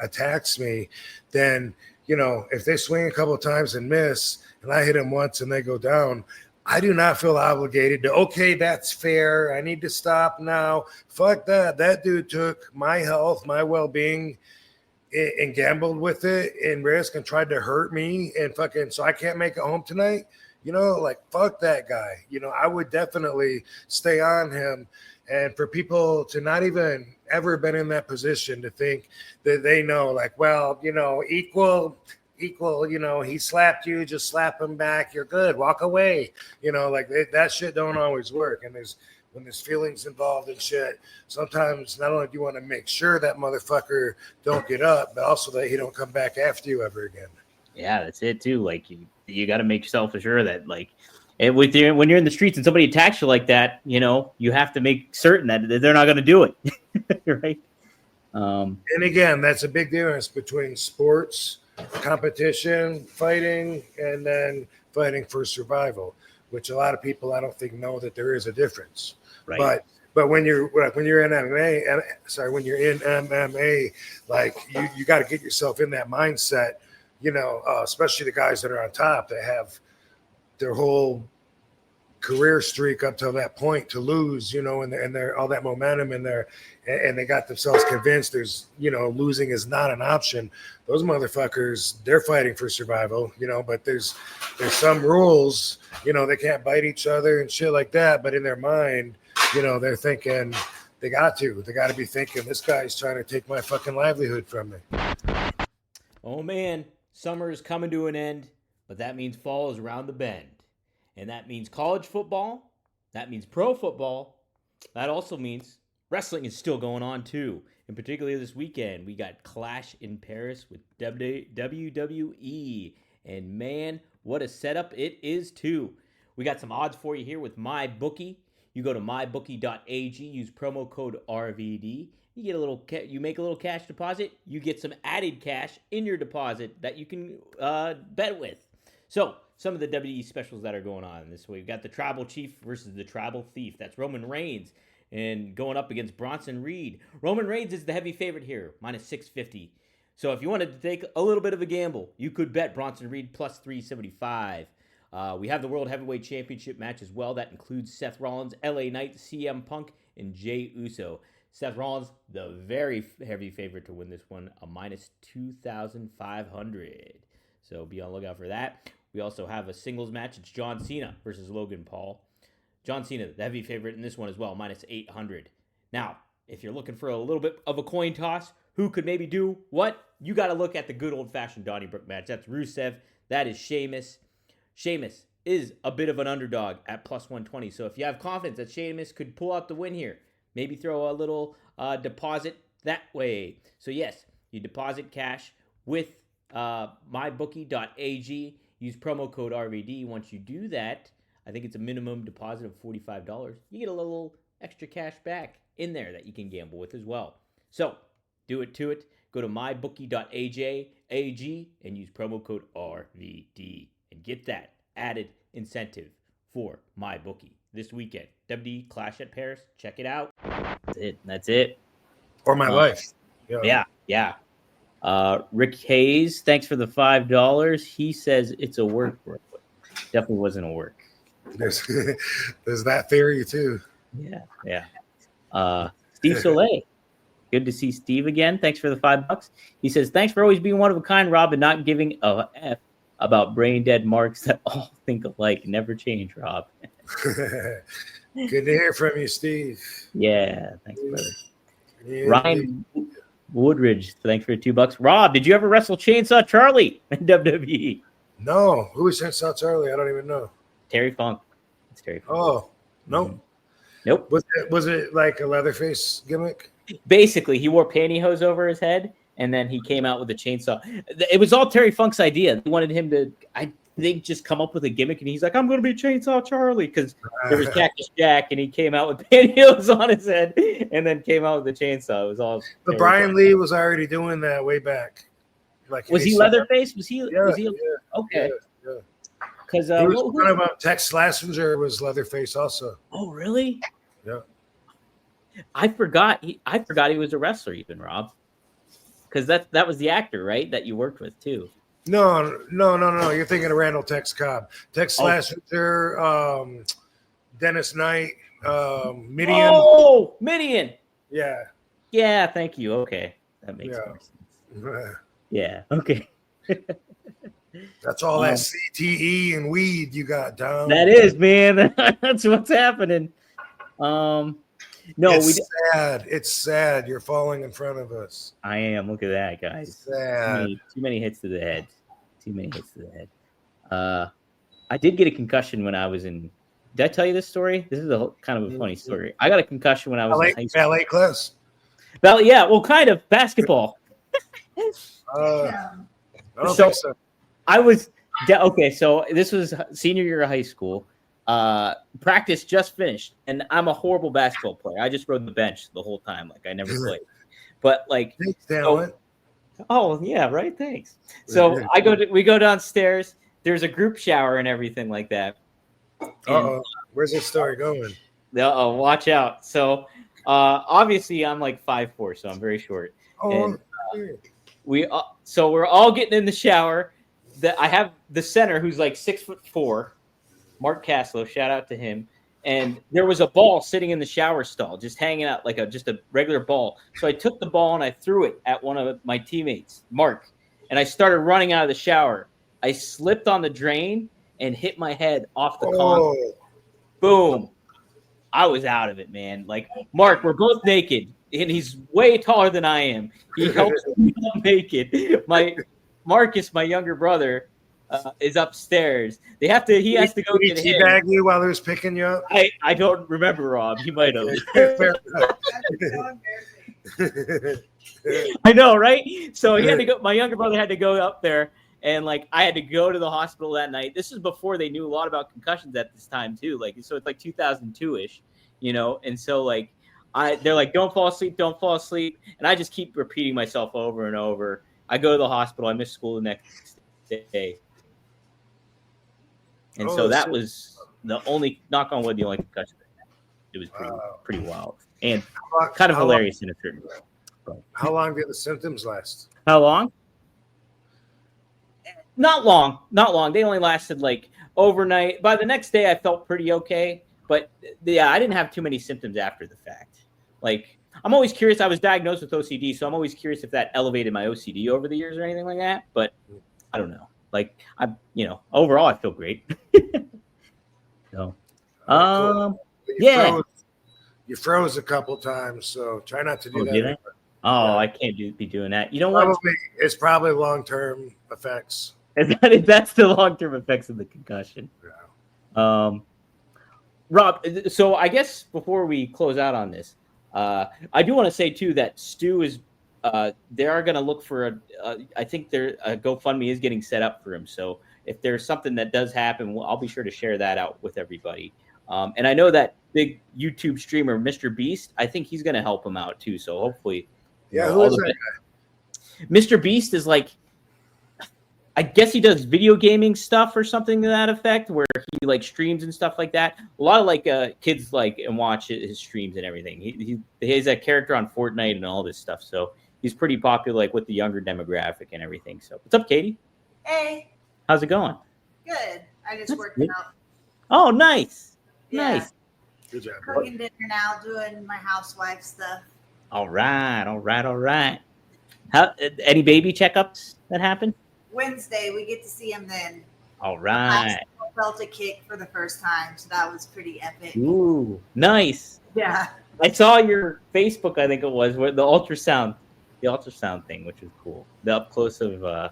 attacks me, then, if they swing a couple of times and miss and I hit them once and they go down, I do not feel obligated to, okay, that's fair. I need to stop now. Fuck that. That dude took my health, my well-being, and gambled with it and risk and tried to hurt me and fucking, so I can't make it home tonight. Like, fuck that guy. I would definitely stay on him. And for people to not even ever been in that position to think that they know, like, well, equal, he slapped you, just slap him back. You're good. Walk away. Like that shit don't always work. And when there's feelings involved and shit, sometimes not only do you want to make sure that motherfucker don't get up, but also that he don't come back after you ever again.
Yeah, that's it too. Like you got to make yourself sure that like, and when you're in the streets and somebody attacks you like that, you have to make certain that they're not going to do it. Right.
And again, that's a big difference between sports, competition, fighting, and then fighting for survival, which a lot of people I don't think know that there is a difference.
Right.
But when you're in MMA, like you got to get yourself in that mindset, especially the guys that are on top that have their whole career streak up to that point to lose, and they're all that momentum in there, and they got themselves convinced there's, losing is not an option. Those motherfuckers, they're fighting for survival, but there's some rules, they can't bite each other and shit like that. But in their mind, they're thinking they got to be thinking this guy's trying to take my fucking livelihood from me.
Oh man, summer is coming to an end, but that means fall is around the bend. And that means college football. That means pro football. That also means wrestling is still going on too. And particularly this weekend, we got Clash in Paris with WWE. And man, what a setup it is too. We got some odds for you here with MyBookie. You go to mybookie.ag, use promo code RVD. You get you make a little cash deposit. You get some added cash in your deposit that you can bet with. So some of the WWE specials that are going on this week. We've got the Tribal Chief versus the Tribal Thief. That's Roman Reigns and going up against Bronson Reed. Roman Reigns is the heavy favorite here, minus 650. So if you wanted to take a little bit of a gamble, you could bet Bronson Reed plus 375. We have the World Heavyweight Championship match as well. That includes Seth Rollins, LA Knight, CM Punk, and Jey Uso. Seth Rollins, the very heavy favorite to win this one, a minus 2,500. So be on the lookout for that. We also have a singles match. It's John Cena versus Logan Paul. John Cena, the heavy favorite in this one as well, minus 800. Now, if you're looking for a little bit of a coin toss, who could maybe do what? You got to look at the good old-fashioned Donnybrook match. That's Rusev. That is Sheamus. Sheamus is a bit of an underdog at plus 120. So if you have confidence that Sheamus could pull out the win here, maybe throw a little deposit that way. So yes, you deposit cash with mybookie.ag. Use promo code RVD. Once you do that, I think it's a minimum deposit of $45. You get a little extra cash back in there that you can gamble with as well. So do it to it. Go to mybookie.ag and use promo code RVD and get that added incentive for MyBookie this weekend. WWE Clash at Paris. Check it out. That's it.
Or my life.
Yeah. Rick Hayes, thanks for the $5. He says it's a work. Definitely wasn't a work.
There's that theory too.
Yeah. Steve Soleil. Good to see Steve again. Thanks for the $5. He says, thanks for always being one of a kind, Rob, and not giving a F about brain dead marks that all think alike. Never change, Rob.
Good to hear from you, Steve.
Yeah, thanks, brother.
Yeah,
Ryan Woodridge, thanks for the $2. Rob, did you ever wrestle Chainsaw Charlie in WWE?
No. Who is Chainsaw Charlie? I don't even know.
Terry Funk. It's Terry Funk.
Oh, no.
Mm-hmm. Nope.
Was it like a Leatherface gimmick?
Basically, he wore pantyhose over his head, and then he came out with a chainsaw. It was all Terry Funk's idea. They wanted him to, I think, just come up with a gimmick, and he's like, I'm going to be Chainsaw Charlie, because there was Cactus Jack, and he came out with pantyhose on his head, and then came out with the chainsaw. It was all.
But Brian Lee was already doing that way back.
Like, was he Leatherface? Was he?
Yeah,
was he? Okay.
Yeah.
Because
he was one of them. Tex Slazenger was Leatherface also.
Oh, really?
Yeah.
I forgot he was a wrestler, even, Rob. Because that was the actor, right? That you worked with too.
No. You're thinking of Randall Tex Cobb. Tex Slazenger, Dennis Knight, Midian.
Oh, Midian.
Yeah.
Yeah, thank you. Okay. That makes more sense. Yeah, okay.
That's all that CTE and weed you got, Dom.
That is, man. That's what's happening. No,
it's sad. It's sad. You're falling in front of us.
I am. Look at that, guys.
Sad.
Too many hits to the head. I did get a concussion when I was in. Did I tell you this story? This is kind of a funny story. I got a concussion when I was in high school.
Ballet class.
Yeah, well, kind of basketball.
I don't think so.
I was okay. So this was senior year of high school. Practice just finished, and I'm a horrible basketball player. I just rode the bench the whole time, like I never played. But like, oh yeah, right. Thanks. So we go downstairs. There's a group shower and everything like that.
Where's this story going?
Watch out. So obviously I'm like 5'4", so I'm very short. And we're all getting in the shower. I have the center who's like 6'4", Mark Caslow, shout out to him. And there was a ball sitting in the shower stall, just hanging out like just a regular ball. So I took the ball and I threw it at one of my teammates, Mark. And I started running out of the shower. I slipped on the drain and hit my head off the concrete. Boom. I was out of it, man. Like, Mark, we're both naked, and he's way taller than I am. He helps me up naked. Marcus, my younger brother, is upstairs. He has to go get him.
Teabag you while he was picking you up?
I don't remember, Rob. He might have. I know, right? So he had to go. My younger brother had to go up there, and like I had to go to the hospital that night. This is before they knew a lot about concussions at this time too. Like, so it's like 2002-ish, you know. And so like they're like, don't fall asleep, and I just keep repeating myself over and over. I go to the hospital. I miss school the next day. And so that was the only, knock on wood, the only concussion. It was pretty wild and kind of hilarious in a certain way. But,
how long did the symptoms last?
How long? Not long. They only lasted like overnight. By the next day, I felt pretty okay. But yeah, I didn't have too many symptoms after the fact. Like, I'm always curious. I was diagnosed with OCD, so I'm always curious if that elevated my OCD over the years or anything like that. But I don't know. Like, overall, I feel great. So,
cool.
yeah.
You froze a couple times, so try not to do that.
Did I? Oh, I can't be doing that. You know what?
It's probably long-term effects.
That's the long-term effects of the concussion.
Yeah.
Rob, so I guess before we close out on this, I do want to say too that Stu is. They are going to look for I think a GoFundMe is getting set up for him. So if there's something that does happen, I'll be sure to share that out with everybody. And I know that big YouTube streamer, Mr. Beast, I think he's going to help him out too. So hopefully,
who is that guy?
Mr. Beast is like, I guess he does video gaming stuff or something to that effect, where he like streams and stuff like that. A lot of like kids like and watch his streams and everything. He has a character on Fortnite and all this stuff. So he's pretty popular like with the younger demographic and everything. So what's up, Katie?
Hey.
How's it going?
Good. I just working out.
Oh, nice.
Yeah.
Nice.
Good job.
Cooking dinner now, doing my housewife stuff.
All right. How any baby checkups that happen?
Wednesday, we get to see him then.
All right.
I felt a kick for the first time, so that was pretty epic.
Ooh, nice.
Yeah.
I saw your Facebook, I think it was, where the ultrasound thing, which was cool. The up close of.
Oh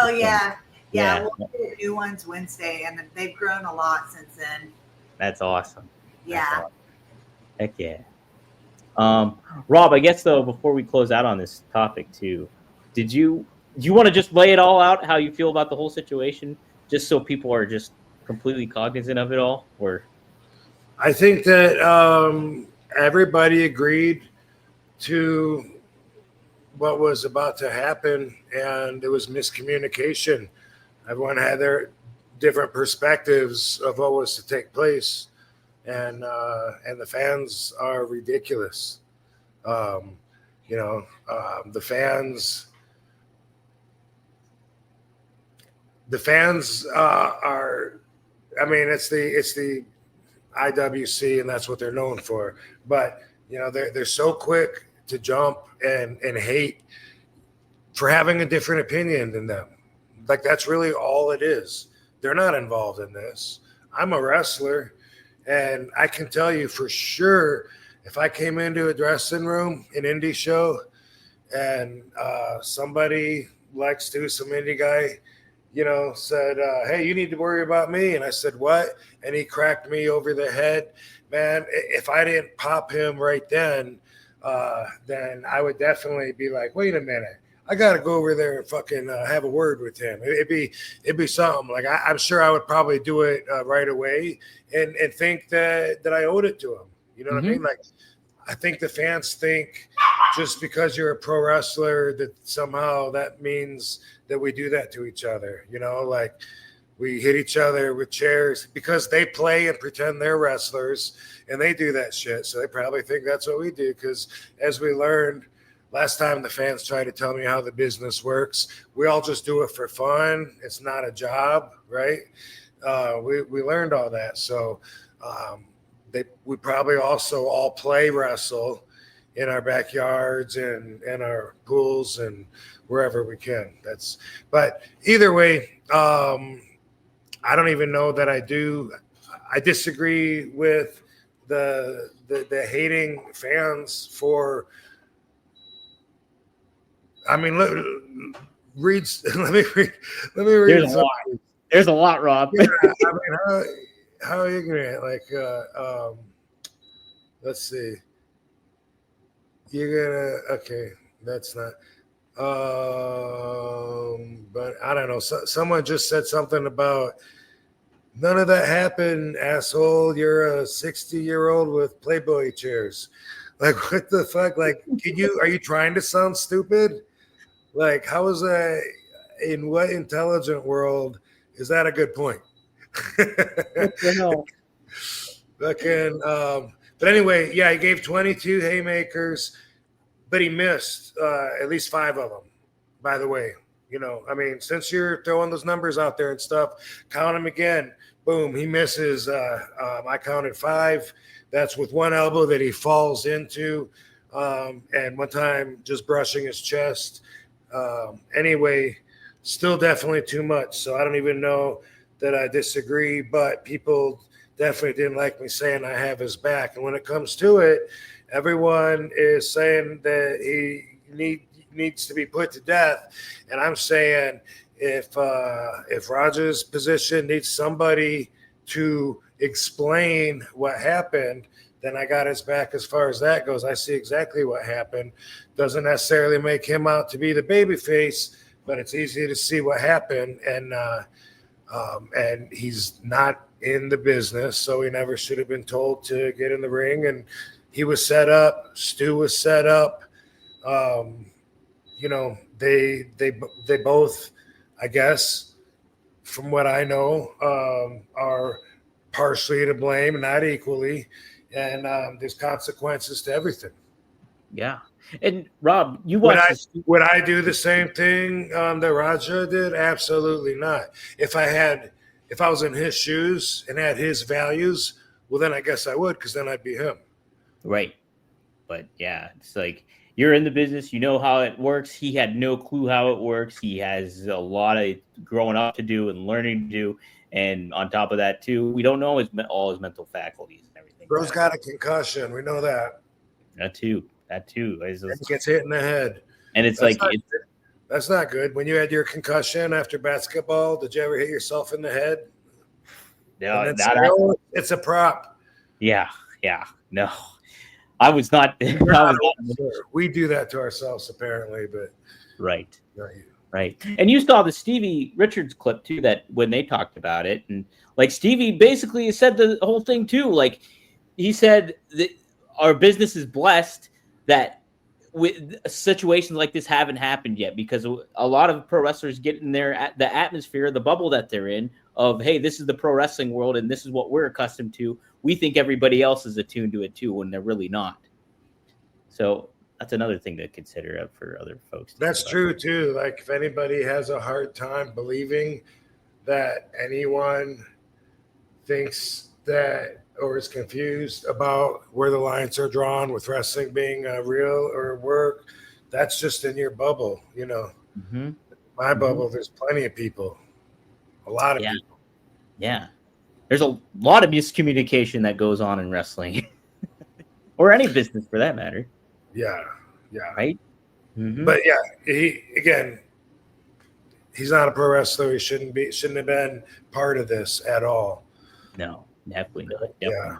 yeah. We'll get new ones Wednesday, and they've grown a lot since then.
That's awesome.
Yeah.
Heck yeah. Rob, I guess though, before we close out on this topic too, do you want to just lay it all out how you feel about the whole situation, just so people are just completely cognizant of it all? Or
I think that everybody agreed to what was about to happen, and it was miscommunication. Everyone had their different perspectives of what was to take place, and the fans are ridiculous. The fans are. I mean, it's the IWC, and that's what they're known for. But they're so quick to jump and hate for having a different opinion than them. Like, that's really all it is. They're not involved in this. I'm a wrestler, and I can tell you for sure, if I came into a dressing room, an indie show, and somebody like Stu, some indie guy, said, hey, you need to worry about me. And I said, what? And he cracked me over the head. Man, if I didn't pop him right then I would definitely be like, wait a minute. I got to go over there and fucking have a word with him. It'd be something. Like, I'm sure I would probably do it right away and think that I owed it to him. You know what I mean? Like, I think the fans think just because you're a pro wrestler that somehow that means that we do that to each other. Like, we hit each other with chairs because they play and pretend they're wrestlers, and they do that shit. So they probably think that's what we do, because as we learned last time, the fans tried to tell me how the business works. We all just do it for fun. It's not a job, right? We learned all that. So we probably also all play wrestle in our backyards and our pools and wherever we can. But either way, I don't even know that I do. I disagree with the hating fans for. I mean, let me read.
There's a lot, Rob.
Yeah, I mean, how ignorant? Like, let's see. Okay, that's not. But I don't know. Someone just said something about none of that happened, asshole. You're a 60-year-old with Playboy chairs. Like, what the fuck? Like, are you trying to sound stupid? Like, how is that? In what intelligent world is that a good point?
What the hell?
Fucking, but anyway, yeah, he gave 22 haymakers, but he missed at least 5 of them, by the way. You know, I mean, since you're throwing those numbers out there and stuff, count them again. Boom, he misses. I counted 5. That's with one elbow that he falls into, and one time just brushing his chest. Anyway, still definitely too much. So I don't even know that I disagree, but people definitely didn't like me saying I have his back. And when it comes to it, everyone is saying that he needs to be put to death. And I'm saying if Rogers' position needs somebody to explain what happened, then I got his back as far as that goes. I see exactly what happened. Doesn't necessarily make him out to be the babyface, but it's easy to see what happened. And he's not in the business, so he never should have been told to get in the ring. And he was set up. Stu was set up. You know, they both, I guess, from what I know, are partially to blame, not equally. And there's consequences to everything.
Yeah. And Rob, you watched.
Would I do the same thing that Raja did? Absolutely not. If I was in his shoes and had his values, well, then I guess I would, because then I'd be him.
Right. But yeah, it's like you're in the business, you know how it works. He had no clue how it works. He has a lot of growing up to do and learning to do. And on top of that, too, we don't know all his mental faculties and everything.
Bro's got a concussion. We know that.
That too.
He gets hit in the head.
And it's
that's not good. When you had your concussion after basketball, did you ever hit yourself in the head?
No,
it's a prop.
Yeah. No, I was not.
We do that to ourselves, apparently, but
right.
Not you.
Right. And you saw the Stevie Richards clip too, that when they talked about it, and like Stevie basically said the whole thing too. Like he said that our business is blessed that with situations like this haven't happened yet, because a lot of pro wrestlers get in there at the atmosphere, the bubble that they're in of, hey, this is the pro wrestling world and this is what we're accustomed to. We think everybody else is attuned to it too, when they're really not. So that's another thing to consider for other folks.
That's true too. Like if anybody has a hard time believing that anyone thinks that or is confused about where the lines are drawn with wrestling being real or work, that's just in your bubble, you know.
Mm-hmm.
My bubble, there's plenty of people, a lot of people.
Yeah, there's a lot of miscommunication that goes on in wrestling, or any business for that matter.
Yeah.
Right. Mm-hmm.
But yeah, he's not a pro wrestler. He shouldn't have been part of this at all.
No. Definitely not.
Yeah.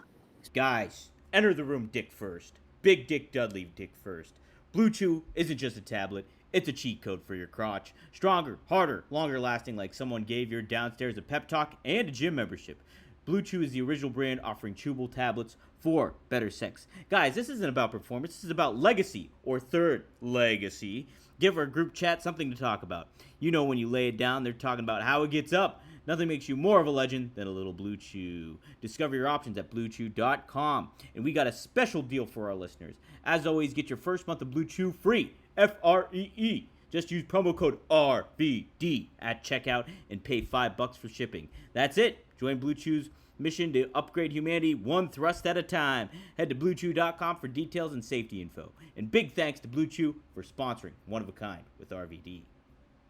Guys, enter the room dick first. Big Dick Dudley dick first. Blue Chew isn't just a tablet, it's a cheat code for your crotch. Stronger, harder, longer lasting, like someone gave your downstairs a pep talk and a gym membership. Blue Chew is the original brand offering chewable tablets for better sex. Guys, this isn't about performance, this is about legacy, or third legacy. Give our group chat something to talk about. You know, when you lay it down, they're talking about how it gets up. Nothing makes you more of a legend than a little Blue Chew. Discover your options at BlueChew.com. And we got a special deal for our listeners. As always, get your first month of Blue Chew free. Free. Just use promo code RVD at checkout and pay $5 for shipping. That's it. Join Blue Chew's mission to upgrade humanity one thrust at a time. Head to BlueChew.com for details and safety info. And big thanks to Blue Chew for sponsoring One of a Kind with RVD.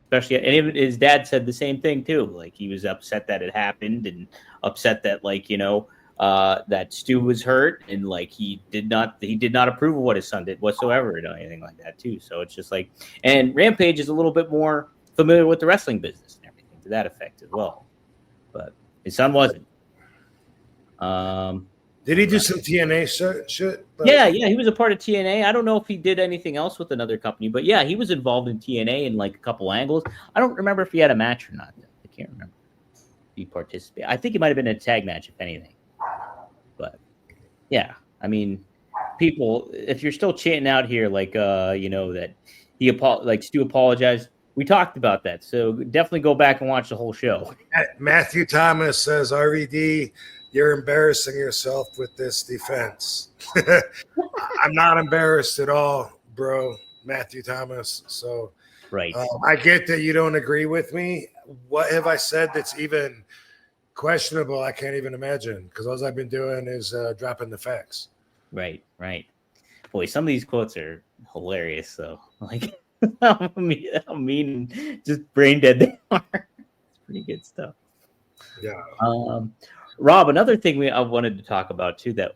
Especially, and even his dad said the same thing too. Like he was upset that it happened, and upset that that Stu was hurt, and like he did not approve of what his son did whatsoever, or anything like that too. So it's just like, and Rampage is a little bit more familiar with the wrestling business and everything to that effect as well, but his son wasn't.
Did he do some TNA shit?
Yeah, he was a part of TNA. I don't know if he did anything else with another company, but yeah, he was involved in TNA in like a couple angles. I don't remember if he had a match or not. I can't remember if he participated. I think it might have been a tag match, if anything. But yeah, I mean, people, if you're still chanting out here, like that Stu apologized, we talked about that. So definitely go back and watch the whole show.
Matthew Thomas says, RVD, you're embarrassing yourself with this defense. I'm not embarrassed at all, bro, Matthew Thomas. So
right.
I get that you don't agree with me. What have I said that's even questionable? I can't even imagine, because all I've been doing is dropping the facts.
Right. Boy, some of these quotes are hilarious, though. Like how mean, just brain dead they are. It's pretty good stuff.
Yeah.
Rob, another thing I wanted to talk about too that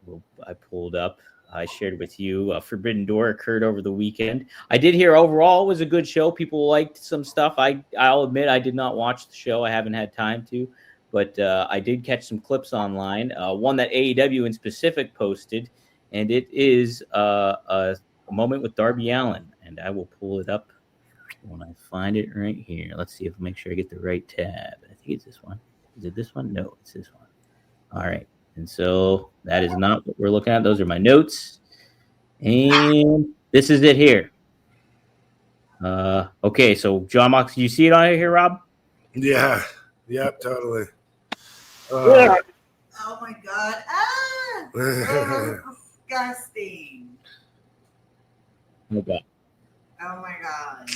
I pulled up, I shared with you. Forbidden Door occurred over the weekend. I did hear overall it was a good show. People liked some stuff. I'll admit I did not watch the show. I haven't had time to, but I did catch some clips online. One that AEW in specific posted, and it is a moment with Darby Allin. And I will pull it up when I find it right here. Let's see if I make sure I get the right tab. I think it's this one. Is it this one? No, it's this one. All right. And so that is not what we're looking at. Those are my notes. And this is it here. Okay, so John Mox, you see it on here, Rob?
Yeah. Yep, totally.
Oh my God. Disgusting.
Okay.
Oh my God.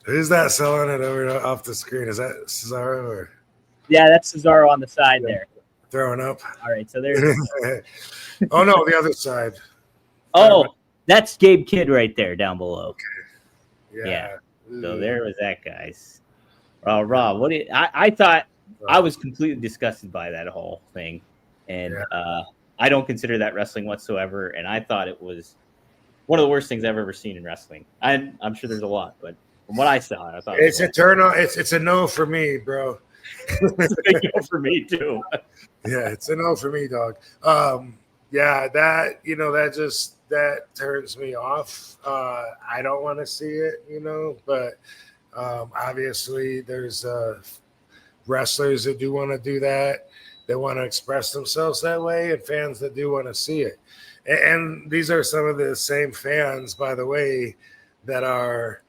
Who's that selling it over off the screen? Is that Cesaro or?
Yeah, that's Cesaro on the side there.
Throwing up.
All right, so there's.
Oh no, the other side.
Oh, that's Gabe Kidd right there down below.
Okay.
Yeah. So there was that, guys. Rob, I thought I was completely disgusted by that whole thing, and I don't consider that wrestling whatsoever. And I thought it was one of the worst things I've ever seen in wrestling. I'm sure there's a lot, but from what I saw, I thought
it's a turn on. It's a no for me, bro.
It's a big no for me too.
Yeah, it's a no for me, dog. Yeah, that turns me off. I don't want to see it, but obviously there's wrestlers that do want to do that. They want to express themselves that way, and fans that do want to see it. And these are some of the same fans, by the way, that are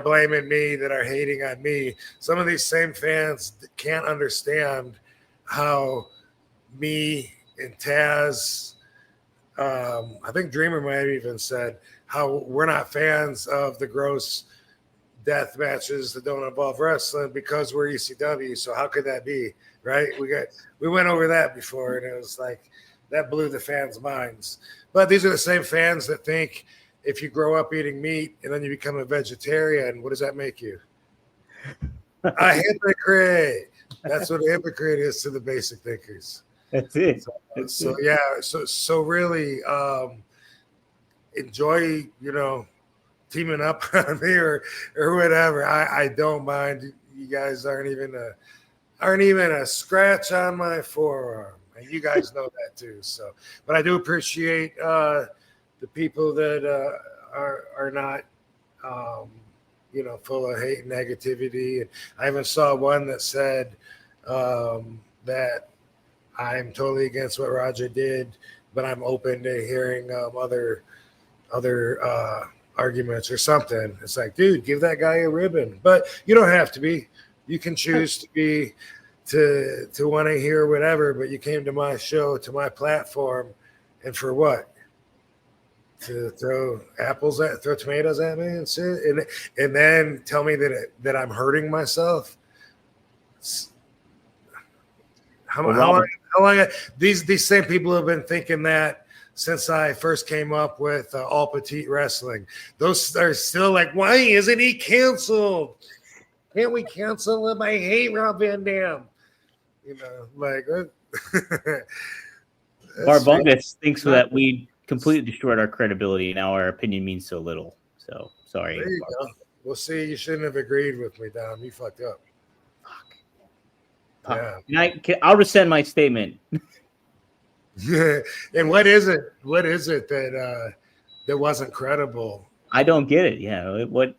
blaming me, that are hating on me. Some of these same fans can't understand how me and Taz, I think Dreamer might have even said how we're not fans of the gross death matches that don't involve wrestling because we're ECW. So how could that be, right? We went over that before, and it was like that blew the fans' minds. But these are the same fans that think if you grow up eating meat and then you become a vegetarian, what does that make you? A hypocrite. That's what a hypocrite is to the basic thinkers.
That's it.
So really enjoy, teaming up on me or whatever. I don't mind. You guys aren't even a scratch on my forearm, and you guys know that too. So, but I do appreciate the people that are not full of hate and negativity. And I even saw one that said that I'm totally against what Roger did, but I'm open to hearing other arguments or something. It's like, dude, give that guy a ribbon. But you don't have to be. You can choose to want to hear whatever, but you came to my show, to my platform, and for what? To throw tomatoes at me and shit, and then tell me that I'm hurting myself. How long? These same people have been thinking that since I first came up with all petite wrestling. Those are still like, why isn't he canceled? Can't we cancel him? I hate Rob Van Dam.
Barbungus thinks that we completely destroyed our credibility. Now our opinion means so little. So sorry.
There you go. Well, see, you shouldn't have agreed with me, Dom. You fucked up.
Fuck. Yeah. I'll rescind my statement.
And what is it? What is it that wasn't credible?
I don't get it. Yeah. What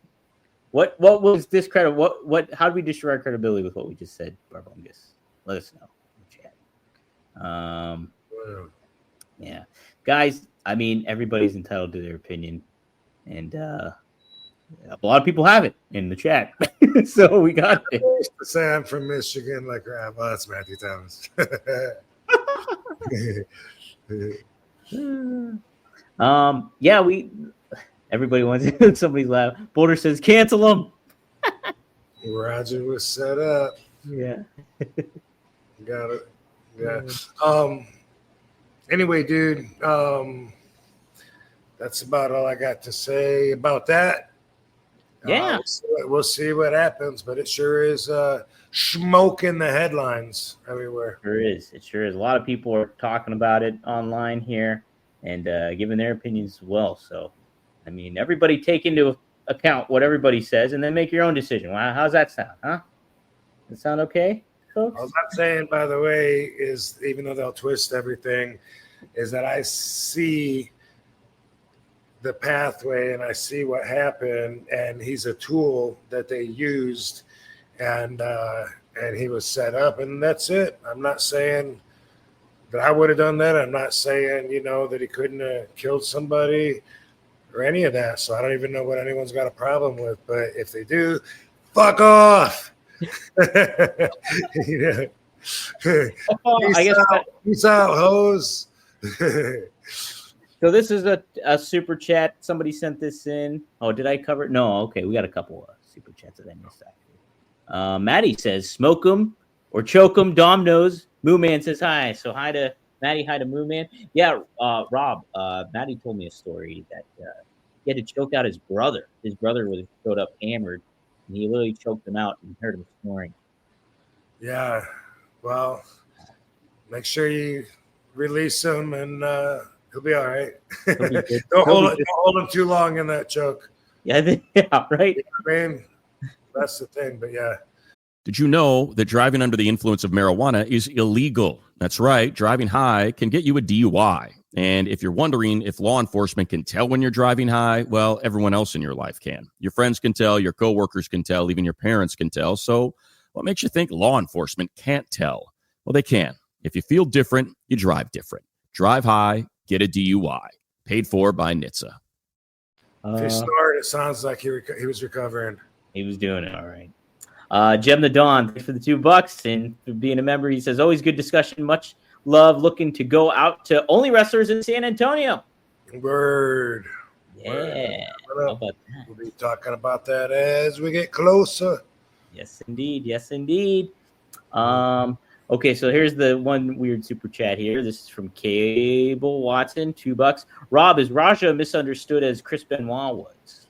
was discredible? What? How did we destroy our credibility with what we just said, Barbungus? Let us know in chat. Yeah, guys. I mean, everybody's entitled to their opinion, And a lot of people have it in the chat. So we got it.
Say I'm from Michigan, like, well, that's Matthew Thomas.
Yeah, everybody wants somebody's loud. Boulder says cancel them.
Roger was set up.
Yeah.
Got it. Yeah. Anyway, dude, that's about all I got to say about that.
Yeah.
We'll see what happens, but it sure is smoke in the headlines everywhere.
It sure is. A lot of people are talking about it online here and giving their opinions as well. So, I mean, everybody take into account what everybody says and then make your own decision. Wow, how's that sound, huh? Does that sound okay, folks?
All I'm saying, by the way, is even though they'll twist everything, is that I see the pathway and I see what happened, and he's a tool that they used, and he was set up, and that's it. I'm not saying that I would have done that. I'm not saying, that he couldn't have killed somebody or any of that. So I don't even know what anyone's got a problem with. But if they do, fuck off. Yeah. Peace out, hoes.
So this is a super chat. Somebody sent this in. Oh, did I cover it? No. Okay, we got a couple of super chats that I missed. Maddie says, smoke them or choke them. Dom knows. Moo Man says hi. So hi to Maddie, hi to Moo Man. Yeah, Rob, Maddie told me a story that he had to choke out his brother. His brother showed up hammered, and he literally choked him out and heard him snoring.
Yeah, well, make sure you release him, and he'll be all right. Don't hold him too long in that choke.
Yeah, right.
I mean, that's the thing, but yeah.
Did you know that driving under the influence of marijuana is illegal? That's right. Driving high can get you a DUI. And if you're wondering if law enforcement can tell when you're driving high, well, everyone else in your life can. Your friends can tell, your coworkers can tell, even your parents can tell. So what makes you think law enforcement can't tell? Well, they can. If you feel different, you drive different. Drive high, get a DUI. Paid for by NHTSA.
If he snored, it sounds like he was recovering.
He was doing it all right. Jem the Dawn, thanks for the $2 and for being a member. He says, always good discussion. Much love. Looking to go out to only wrestlers in San Antonio.
Word.
Yeah.
How about that? We'll be talking about that as we get closer.
Yes, indeed. Yes, indeed. Okay, so here's the one weird super chat here. This is from Cable Watson, $2. Rob, is Raja misunderstood as Chris Benoit was?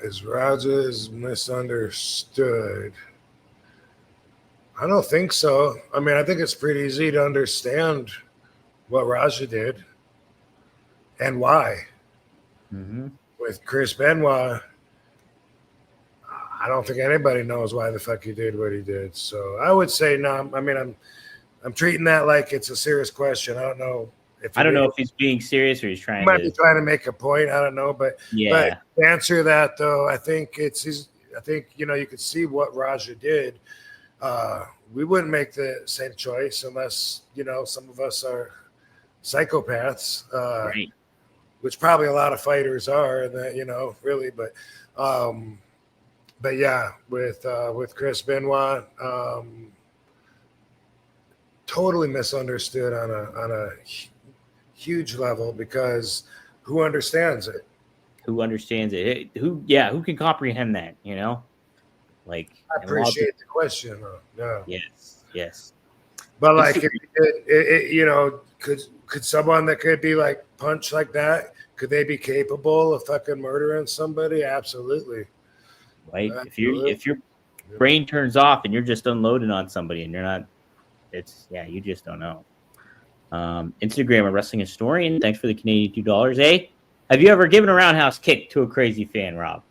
As Raja is misunderstood? I don't think so. I mean, I think it's pretty easy to understand what Raja did and why.
Mm-hmm.
With Chris Benoit, I don't think anybody knows why the fuck he did what he did. So I would say no. I mean, I'm treating that like it's a serious question. I don't know if
he's being serious or he's trying.
He might be trying to make a point. I don't know, but
yeah.
But to answer that though, I think I think you could see what Raja did. We wouldn't make the same choice unless some of us are psychopaths,
right.
Which probably a lot of fighters are. That really, but yeah, with Chris Benoit, totally misunderstood on a huge level, because who understands it?
Who understands it? Who can comprehend that? Like,
I appreciate the question. Yeah.
Yes.
But like, could someone that could be like punched like that, could they be capable of fucking murdering somebody? Absolutely.
Right. If your brain turns off and you're just unloading on somebody and you're not, you just don't know. Instagram, a wrestling historian. Thanks for the Canadian $2. Hey, have you ever given a roundhouse kick to a crazy fan, Rob?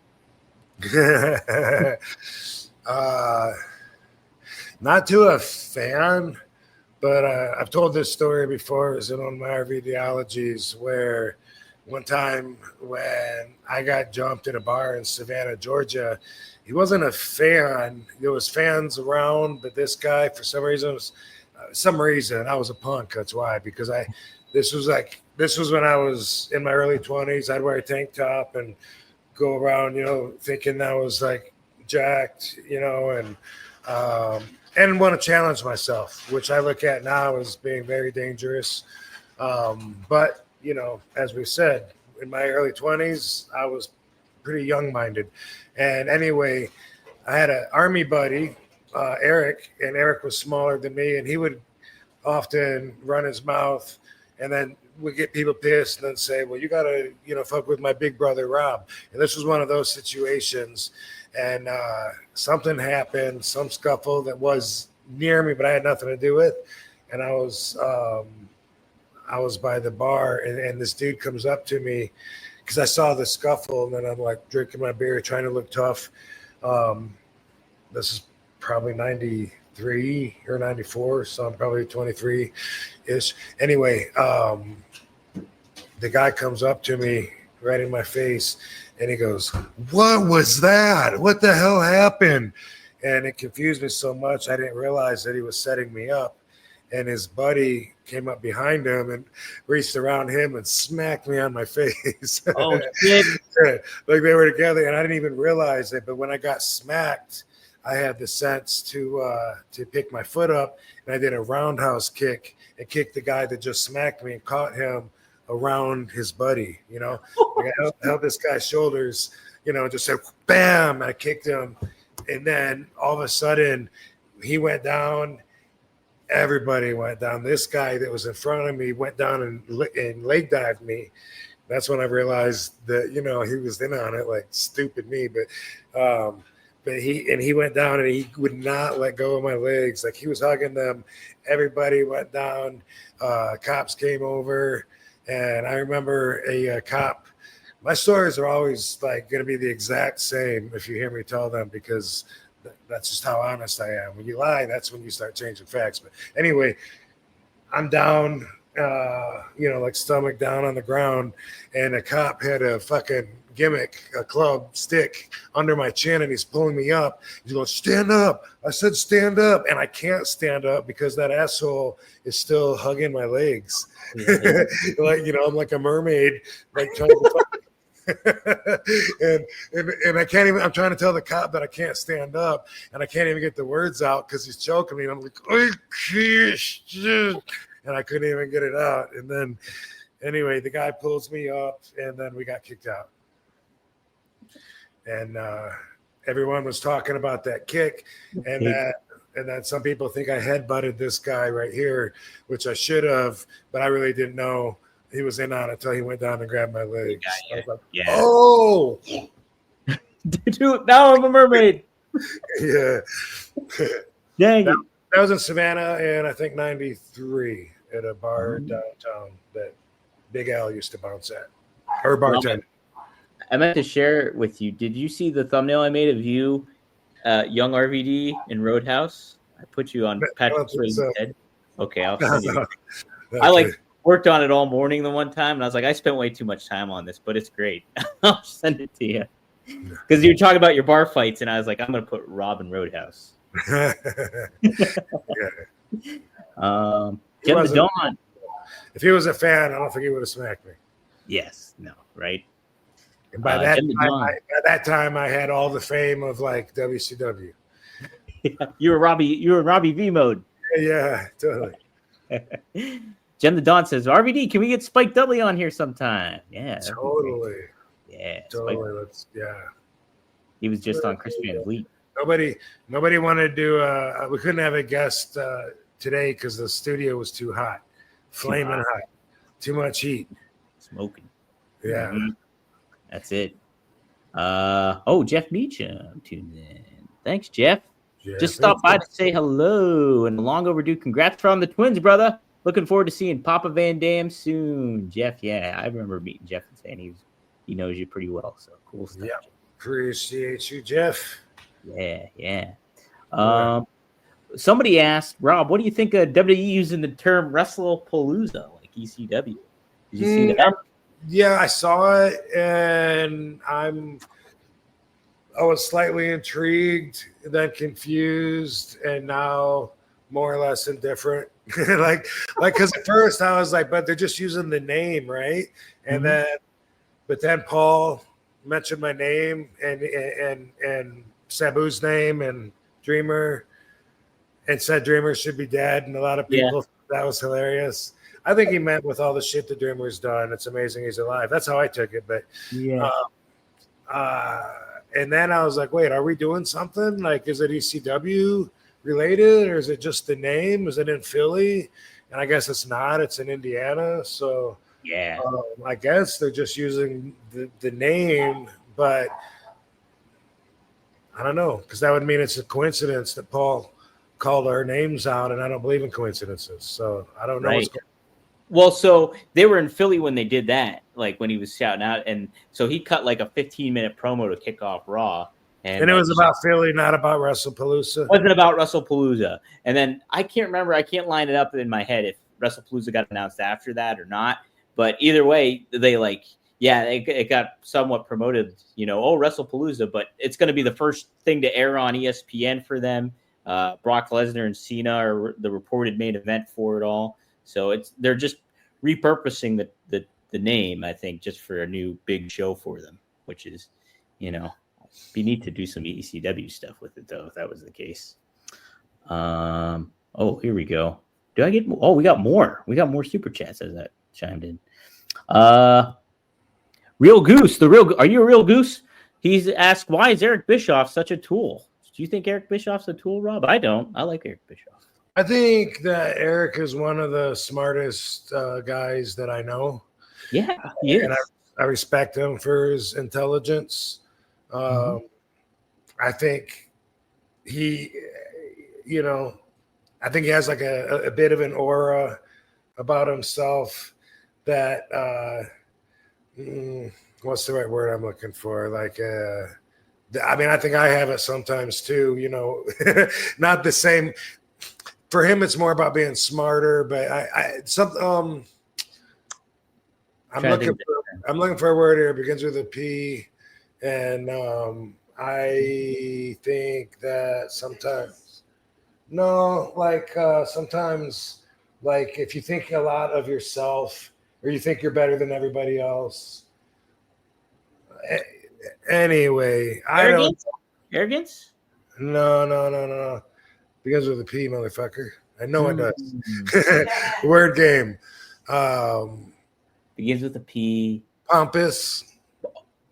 Not to a fan, but I've told this story before. It was in one of my RVDologies where one time when I got jumped in a bar in Savannah, Georgia, he wasn't a fan. There was fans around, but this guy, for some reason, was some reason I was a punk. That's why, because this was when I was in my early 20s. I'd wear a tank top and go around, thinking I was like jacked, and want to challenge myself, which I look at now as being very dangerous. But, as we said, in my early 20s, I was pretty young-minded. And anyway, I had an Army buddy, Eric, and Eric was smaller than me, and he would often run his mouth, and then we get people pissed and then say, well, you got to, fuck with my big brother, Rob. And this was one of those situations. And something happened, some scuffle that was near me, but I had nothing to do with. And I was by the bar, and this dude comes up to me because I saw the scuffle, and then I'm like drinking my beer, trying to look tough. This is probably 93 or 94, so I'm probably 23-ish. Anyway, the guy comes up to me right in my face, and he goes, what was that? What the hell happened? And it confused me so much, I didn't realize that he was setting me up. And his buddy came up behind him and reached around him and smacked me on my face.
Oh, shit.
Like they were together, and I didn't even realize it. But when I got smacked, I had the sense to pick my foot up, and I did a roundhouse kick and kicked the guy that just smacked me and caught him around his buddy. Like I held this guy's shoulders, and just said, bam, and I kicked him. And then all of a sudden, he went down. Everybody went down. This guy that was in front of me went down and leg dived me. That's when I realized that, he was in on it, like stupid me. But he went down, and he would not let go of my legs. Like he was hugging them. Everybody went down. Cops came over, and I remember a cop. My stories are always like going to be the exact same if you hear me tell them, because that's just how honest I am. When you lie, that's when you start changing facts. But anyway, I'm down, like stomach down on the ground, and a cop had a fucking gimmick, a club stick under my chin, and he's pulling me up. He's going, stand up. I said, stand up. And I can't stand up because that asshole is still hugging my legs. Yeah. I'm like a mermaid, like trying to and I can't even, I'm trying to tell the cop that I can't stand up, and I can't even get the words out because he's choking me, and I'm like, and I couldn't even get it out. And then anyway, the guy pulls me up, and then we got kicked out. And everyone was talking about that kick, and that some people think I headbutted this guy right here, which I should have, but I really didn't know he was in on it until he went down and grabbed my legs. I was like, oh,
dude, now I'm a mermaid.
Yeah.
Dang.
That was in Savannah, and I think 93 at a bar downtown that Big Al used to bounce at, or bartender.
I meant to share it with you. Did you see the thumbnail I made of you, young RVD in Roadhouse? I put you on Patrick Swayze's head. Okay, I'll send you. I worked on it all morning the one time, and I was like, I spent way too much time on this, but it's great. I'll send it to you. Because you were talking about your bar fights, and I was like, I'm going to put Rob in Roadhouse. Jim the Dawn.
If he was a fan, I don't think he would have smacked me.
Yes, no, right?
And by that time, I had all the fame of like WCW.
You were Robbie V mode.
Yeah, totally.
Jem the Dawn says, RVD, can we get Spike Dudley on here sometime? Yeah.
Totally.
Yeah.
Totally.
He was just on Chris Van Vliet.
Nobody wanted to do we couldn't have a guest today because the studio was too hot. Flaming hot. Too much heat.
Smoking.
Yeah.
Mm-hmm. That's it. Jeff Meacham tuned in. Thanks, Jeff. Just stopped by to say hello and long overdue congrats from the twins, brother. Looking forward to seeing Papa Van Dam soon. Jeff, yeah, I remember meeting Jeff and saying he knows you pretty well. So cool stuff.
Yeah, appreciate you, Jeff.
Yeah. Somebody asked, Rob, what do you think of WWE using the term WrestlePalooza, like ECW? Did you see that?
Yeah, I saw it, and I was slightly intrigued, then confused, and now more or less indifferent. like because at first I was like, but they're just using the name, right? And then Paul mentioned my name and Sabu's name and Dreamer, and said Dreamer should be dead, and a lot of people that was hilarious. I think he meant with all the shit the Dreamer's done, it's amazing he's alive. That's how I took it. But and then I was like, wait, are we doing something? Like, is it ECW related, or is it just the name? Is it in Philly? And I guess it's not. It's in Indiana. So I guess they're just using the name, but I don't know, because that would mean it's a coincidence that Paul called our names out, and I don't believe in coincidences. So I don't know what's going on.
Well, so they were in Philly when they did that, like when he was shouting out, and so he cut like a 15-minute promo to kick off Raw,
and it was about Philly, not about WrestlePalooza.
Wasn't about WrestlePalooza, and then I can't remember. I can't line it up in my head if WrestlePalooza got announced after that or not. But either way, they it got somewhat promoted. WrestlePalooza, but it's going to be the first thing to air on ESPN for them. Brock Lesnar and Cena are the reported main event for it all. So they're just repurposing the name, I think, just for a new big show for them, which is, you need to do some ECW stuff with it, though, if that was the case. Here we go. We got more. We got more super chats as that chimed in. Real Goose, are you a Real Goose? He's asked, why is Eric Bischoff such a tool? Do you think Eric Bischoff's a tool, Rob? I don't. I like Eric Bischoff.
I think that Eric is one of the smartest guys that I know.
Yeah, he is.
And I respect him for his intelligence. I think he has like a bit of an aura about himself that what's the right word I'm looking for? Like I think I have it sometimes too, not the same. For him, it's more about being smarter, but I'm looking for a word here. It begins with a P, and I think that sometimes if you think a lot of yourself, or you think you're better than everybody else. Anyway,
Arrogance?
No. Begins with a P, motherfucker. I know it does. Word game.
Begins with a P.
Pompous.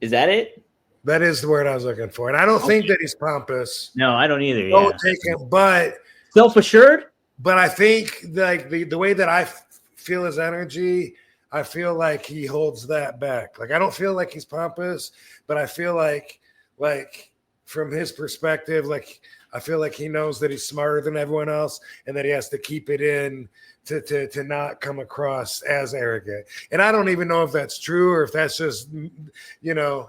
Is that it?
That is the word I was looking for. And I don't think that he's pompous.
No, I don't either.
Don't take him, but
self-assured.
But I think like the way that I feel his energy, I feel like he holds that back. Like I don't feel like he's pompous, but I feel like from his perspective, like I feel like he knows that he's smarter than everyone else, and that he has to keep it in to not come across as arrogant. And I don't even know if that's true or if that's just,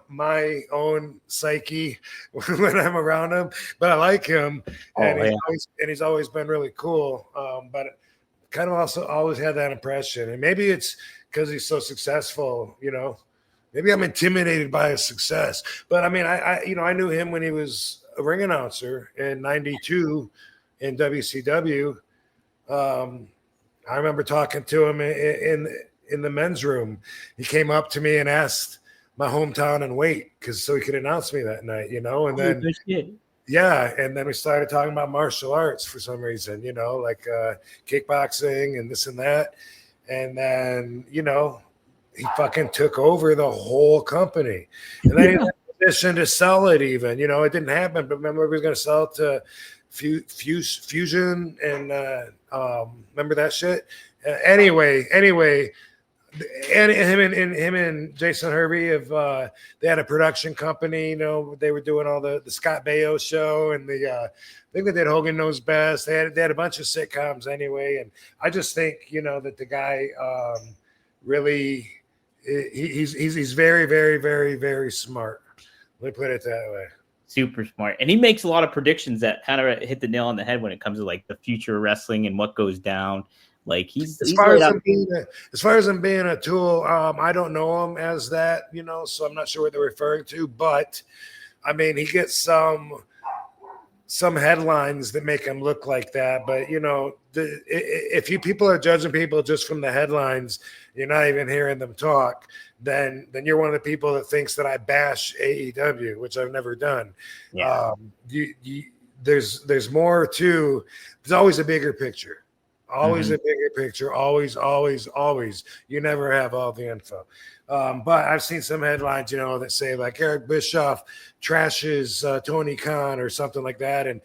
my own psyche when I'm around him. But I like him, and he's always been really cool. But kind of also always had that impression, and maybe it's because he's so successful. Maybe I'm intimidated by his success. But I mean, I knew him when he was a ring announcer in '92 in WCW. I remember talking to him in the men's room. He came up to me and asked my hometown and weight so he could announce me that night, and then and then we started talking about martial arts for some reason, like kickboxing and this and that, and then he fucking took over the whole company, and then he was in a position to sell it. Even it didn't happen, but remember, we was going to sell it to Fusion, and remember that shit. Anyway, and him and Jason Hervey they had a production company. They were doing all the Scott Baio show, and I think they did Hogan Knows Best. They had a bunch of sitcoms anyway, and I just think that the guy really. He's very, very, very, very smart. Let me put it that way.
Super smart. And he makes a lot of predictions that kind of hit the nail on the head when it comes to like the future of wrestling and what goes down. Like as far
as him being a tool, I don't know him as that, so I'm not sure what they're referring to, but I mean, he gets some some headlines that make him look like that. But, you know, if you people are judging people just from the headlines, you're not even hearing them talk, then you're one of the people that thinks that I bash AEW, which I've never done.
Yeah.
There's more to, there's always a bigger picture. Always a bigger picture. Always. You never have all the info. But I've seen some headlines, you know, that say like Eric Bischoff trashes Tony Khan or something like that. And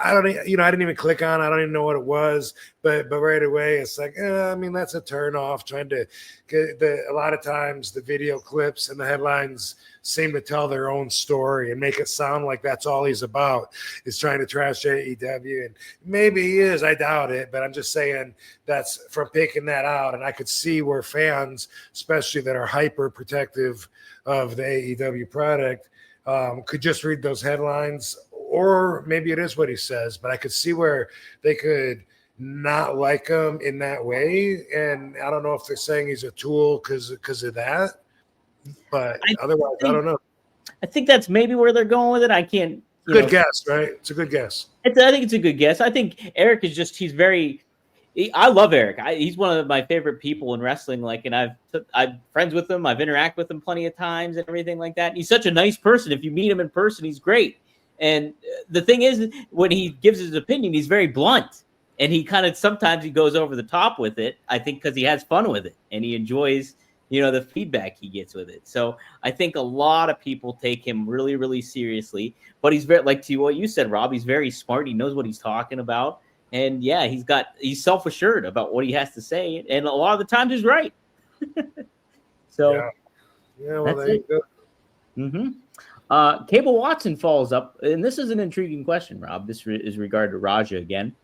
I didn't even click on it. I don't even know what it was. But right away, it's like, I mean, that's a turn off. Trying to get a lot of times the video clips and the headlines seem to tell their own story and make it sound like that's all he's about, is trying to trash AEW. And maybe he is, I doubt it, but I'm just saying that's from picking that out. And I could see where fans, especially that are hyper protective of the AEW product, could just read those headlines, or maybe it is what he says, but I could see where they could not like him in that way. And I don't know if they're saying he's a tool because of that. But otherwise, I don't know.
I think that's maybe where they're going with it. I can't.
Good guess, right? It's a good guess.
I think it's a good guess. I think Eric is just, I love Eric. He's one of my favorite people in wrestling. Like, and I'm friends with him. I've interacted with him plenty of times and everything like that. And he's such a nice person. If you meet him in person, he's great. And the thing is, when he gives his opinion, he's very blunt. And he kind of, sometimes he goes over the top with it, I think, because he has fun with it and he enjoys, you know, the feedback he gets with it. So I think a lot of people take him really, really seriously. But he's very, like to what you said, Rob, he's very smart. He knows what he's talking about. And yeah, he's self-assured about what he has to say. And a lot of the times he's right. So
yeah, well, there you
go. Cable Watson follows up, and this is an intriguing question, Rob. This is regard to Raja again.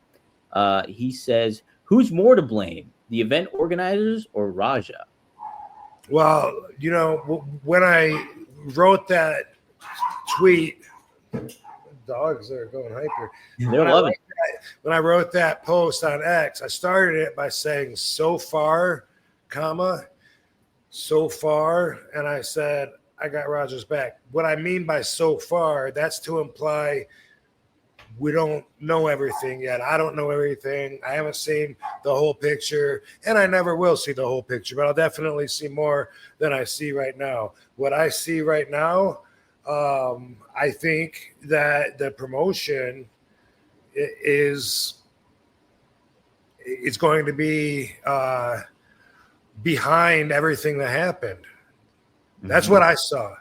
He says, who's more to blame, the event organizers or Raja?
Well, you know, when I wrote that tweet, dogs are going hyper. When I wrote that post on X, I started it by saying so far, and I said, I got Raja's back. What I mean by so far, that's to imply we don't know everything yet. I don't know everything. I haven't seen the whole picture, and I never will see the whole picture, but I'll definitely see more than I see right now. What I see right now, I think that the promotion is going to be behind everything that happened. That's what I saw.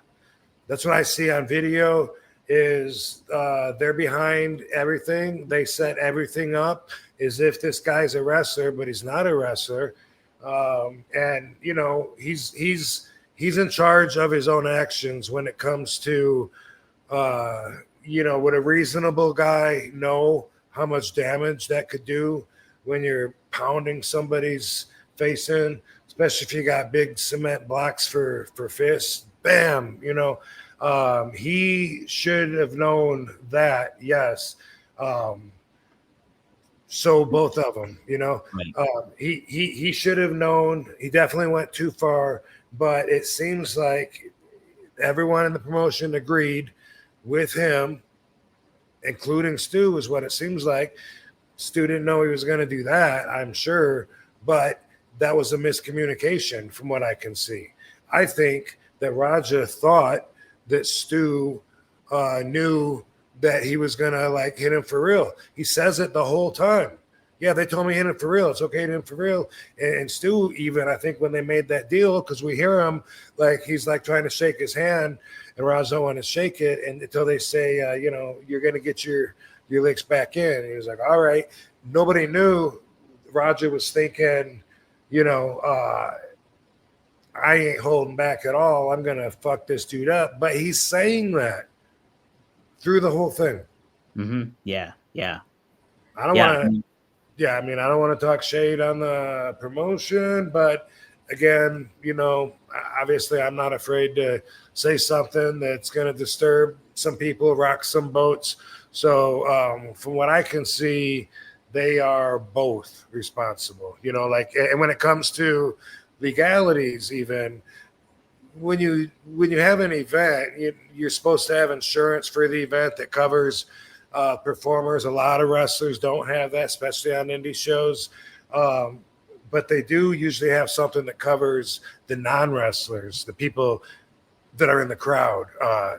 That's what I see on video. Is they're behind everything. They set everything up as if this guy's a wrestler, but he's not a wrestler. And you know, he's in charge of his own actions when it comes to you know, would a reasonable guy know how much damage that could do when you're pounding somebody's face in, especially if you got big cement blocks for fists? Bam, you know. He should have known that, yes. So both of them, you know, he should have known. He definitely went too far, but it seems like everyone in the promotion agreed with him, including Stu, is what it seems like. Stu didn't know he was going to do that, I'm sure, but that was a miscommunication from what I can see. I think that Raja thought that Stu knew that he was going to like hit him for real. He says it the whole time. Yeah, they told me hit him for real. It's okay to hit him for real. And Stu, even I think when they made that deal, because we hear him like he's like trying to shake his hand, and Raja don't want to shake it, and until they say, you know, you're going to get your licks back in. And he was like, all right. Nobody knew Raja was thinking, you know, I ain't holding back at all. I'm going to fuck this dude up. But he's saying that through the whole thing.
Yeah.
I don't want to. Yeah, I mean, I don't want to talk shade on the promotion, but again, you know, obviously I'm not afraid to say something that's going to disturb some people, rock some boats. So from what I can see, they are both responsible, you know, like, and when it comes to legalities, even when you have an event, you're supposed to have insurance for the event that covers performers. A lot of wrestlers don't have that, especially on indie shows. But they do usually have something that covers the non-wrestlers, the people that are in the crowd,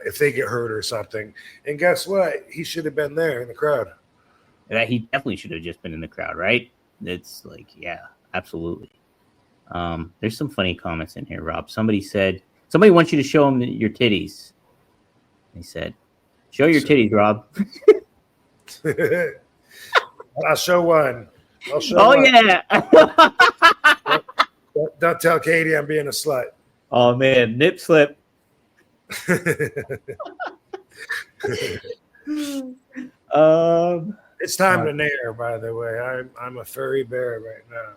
if they get hurt or something. And guess what? He should have been there in the crowd.
Yeah, he definitely should have just been in the crowd, right? It's like, yeah, absolutely. There's some funny comments in here, Rob. Somebody wants you to show him your titties. He said, show your titties, Rob.
I'll show one. One.
Yeah.
Don't tell Katie I'm being a slut.
Oh, man. Nip slip.
It's time to nair, by the way. I'm a furry bear right now.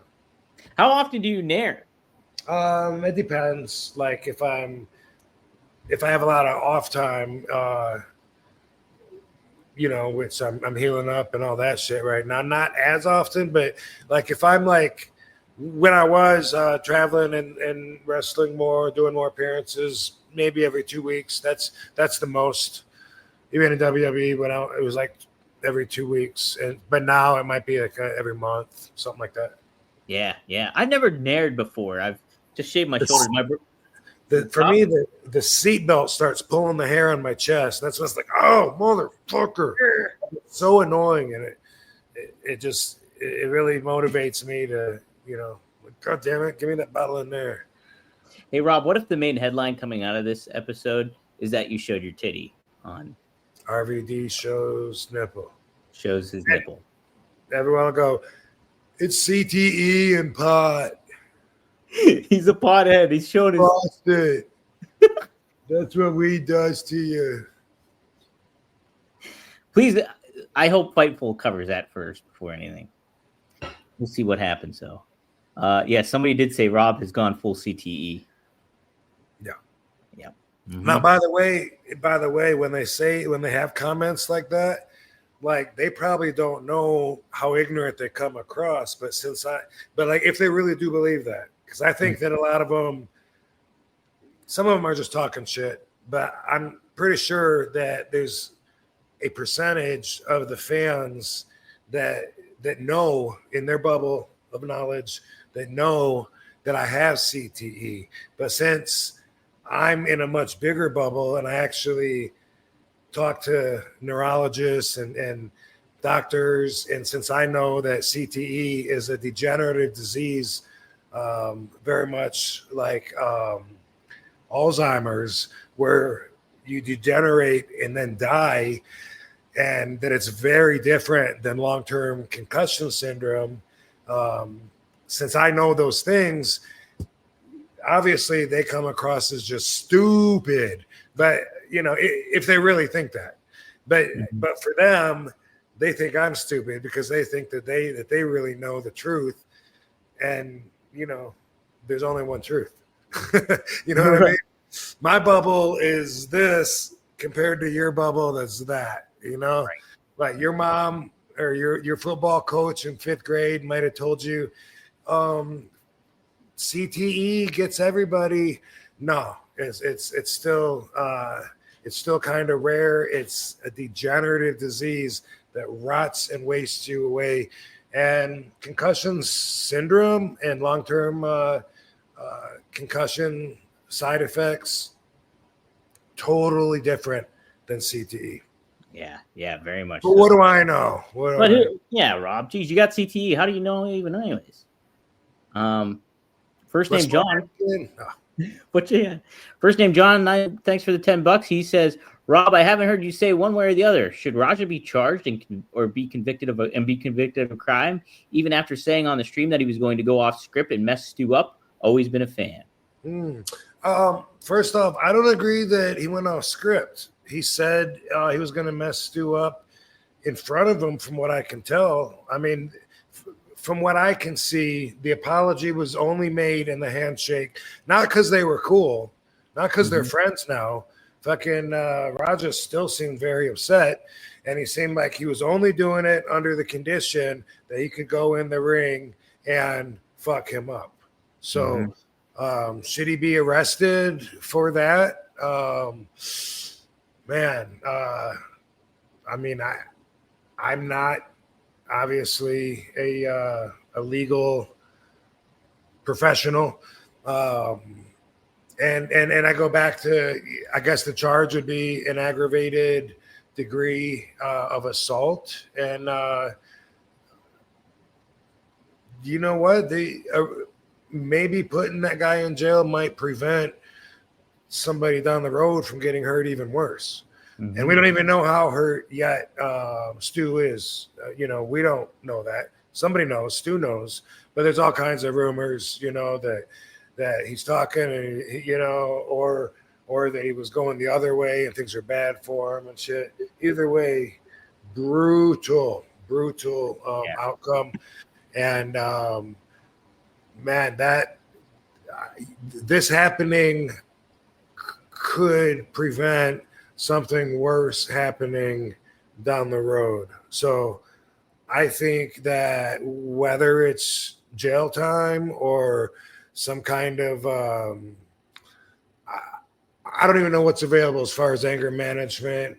How often do you nair?
It depends. Like if I have a lot of off time, which I'm healing up and all that shit right now. Not as often, but like if I'm like when I was traveling and wrestling more, doing more appearances, maybe every 2 weeks. That's the most. Even in WWE, it was like every 2 weeks, but now it might be like every month, something like that.
Yeah. I've never nared before. I've just shaved my shoulders.
For me, the seatbelt starts pulling the hair on my chest. That's what's like, oh, motherfucker. It's so annoying. And it really motivates me to, God damn it, give me that bottle in there.
Hey, Rob, what if the main headline coming out of this episode is that you showed your titty on
RVD shows nipple.
Shows his nipple.
Everyone will go, it's CTE and pot.
He's a pothead. He's showing
his. That's what weed does to you.
Please, I hope Fightful covers that first before anything. We'll see what happens, though. Somebody did say Rob has gone full CTE. Yeah. Mm-hmm.
Now, by the way, when they have comments like that, like they probably don't know how ignorant they come across. But if they really do believe that. Because I think that a lot of them, some of them are just talking shit, but I'm pretty sure that there's a percentage of the fans that know in their bubble of knowledge, that know that I have CTE. But since I'm in a much bigger bubble and I actually talk to neurologists and doctors, and since I know that CTE is a degenerative disease, very much like Alzheimer's, where you degenerate and then die, and that it's very different than long-term concussion syndrome. Since I know those things, obviously they come across as just stupid, but if they really think that, but for them, they think I'm stupid because they think that they really know the truth, and there's only one truth. You know what I mean? My bubble is this compared to your bubble that's that, right. Like your mom or your football coach in 5th grade might have told you CTE gets everybody. No, it's still kind of rare. It's a degenerative disease that rots and wastes you away. And concussion syndrome and long-term concussion side effects, totally different than CTE.
Yeah, very much.
But what do I know?
Rob. Geez, you got CTE. How do you know even anyways? First name John. But first name John. Thanks for the $10. He says, Rob, I haven't heard you say one way or the other. Should Raja be charged or be convicted of a crime, even after saying on the stream that he was going to go off script and mess Stu up? Always been a fan.
First off, I don't agree that he went off script. He said he was going to mess Stu up in front of him, from what I can tell. I mean, from what I can see, the apology was only made in the handshake, not because they were cool, not because they're friends now. Fucking Raja still seemed very upset, and he seemed like he was only doing it under the condition that he could go in the ring and fuck him up. So should he be arrested for that? I'm not obviously a legal professional. And I go back to, I guess the charge would be an aggravated degree of assault. And you know what? Maybe putting that guy in jail might prevent somebody down the road from getting hurt even worse. Mm-hmm. And we don't even know how hurt yet Stu is. We don't know that. Somebody knows. Stu knows. But there's all kinds of rumors, that he's talking, and or that he was going the other way and things are bad for him and shit. Either way, brutal outcome. And man, that this happening could prevent something worse happening down the road. So I think that whether it's jail time or some kind of I don't even know what's available as far as anger management,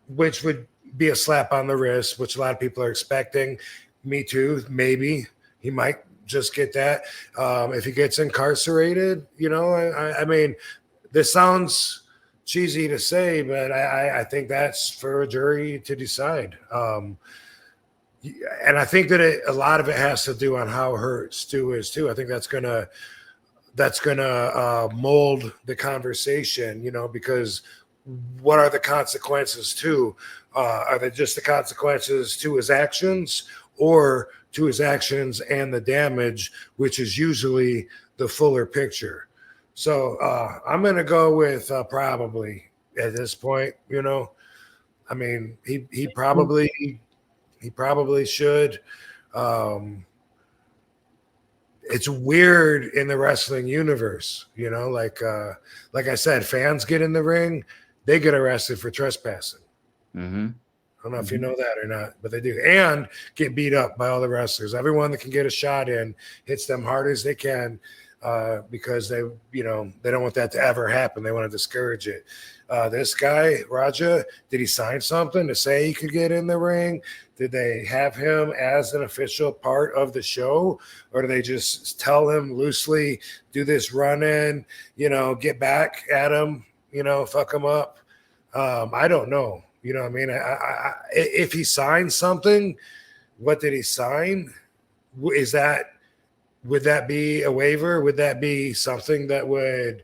which would be a slap on the wrist, which a lot of people are expecting. Me too. Maybe he might just get that. If he gets incarcerated, I mean, this sounds cheesy to say, but I think that's for a jury to decide. And I think that a lot of it has to do on how hurt Stu is too. I think that's gonna mold the conversation, because what are the consequences too? Are they just the consequences to his actions, or to his actions and the damage, which is usually the fuller picture? So I'm going to go with probably at this point, I mean, he probably should. It's weird in the wrestling universe, like I said, fans get in the ring, they get arrested for trespassing.
Mm-hmm.
I don't know if you know that or not, but they do, and get beat up by all the wrestlers. Everyone that can get a shot in hits them hard as they can, because they don't want that to ever happen. They want to discourage it. This guy, Raja, did he sign something to say he could get in the ring? Did they have him as an official part of the show, or do they just tell him loosely, do this run in, get back at him, fuck him up? I don't know. You know what I mean? If he signed something, what did he sign? Would that be a waiver? Would that be something that would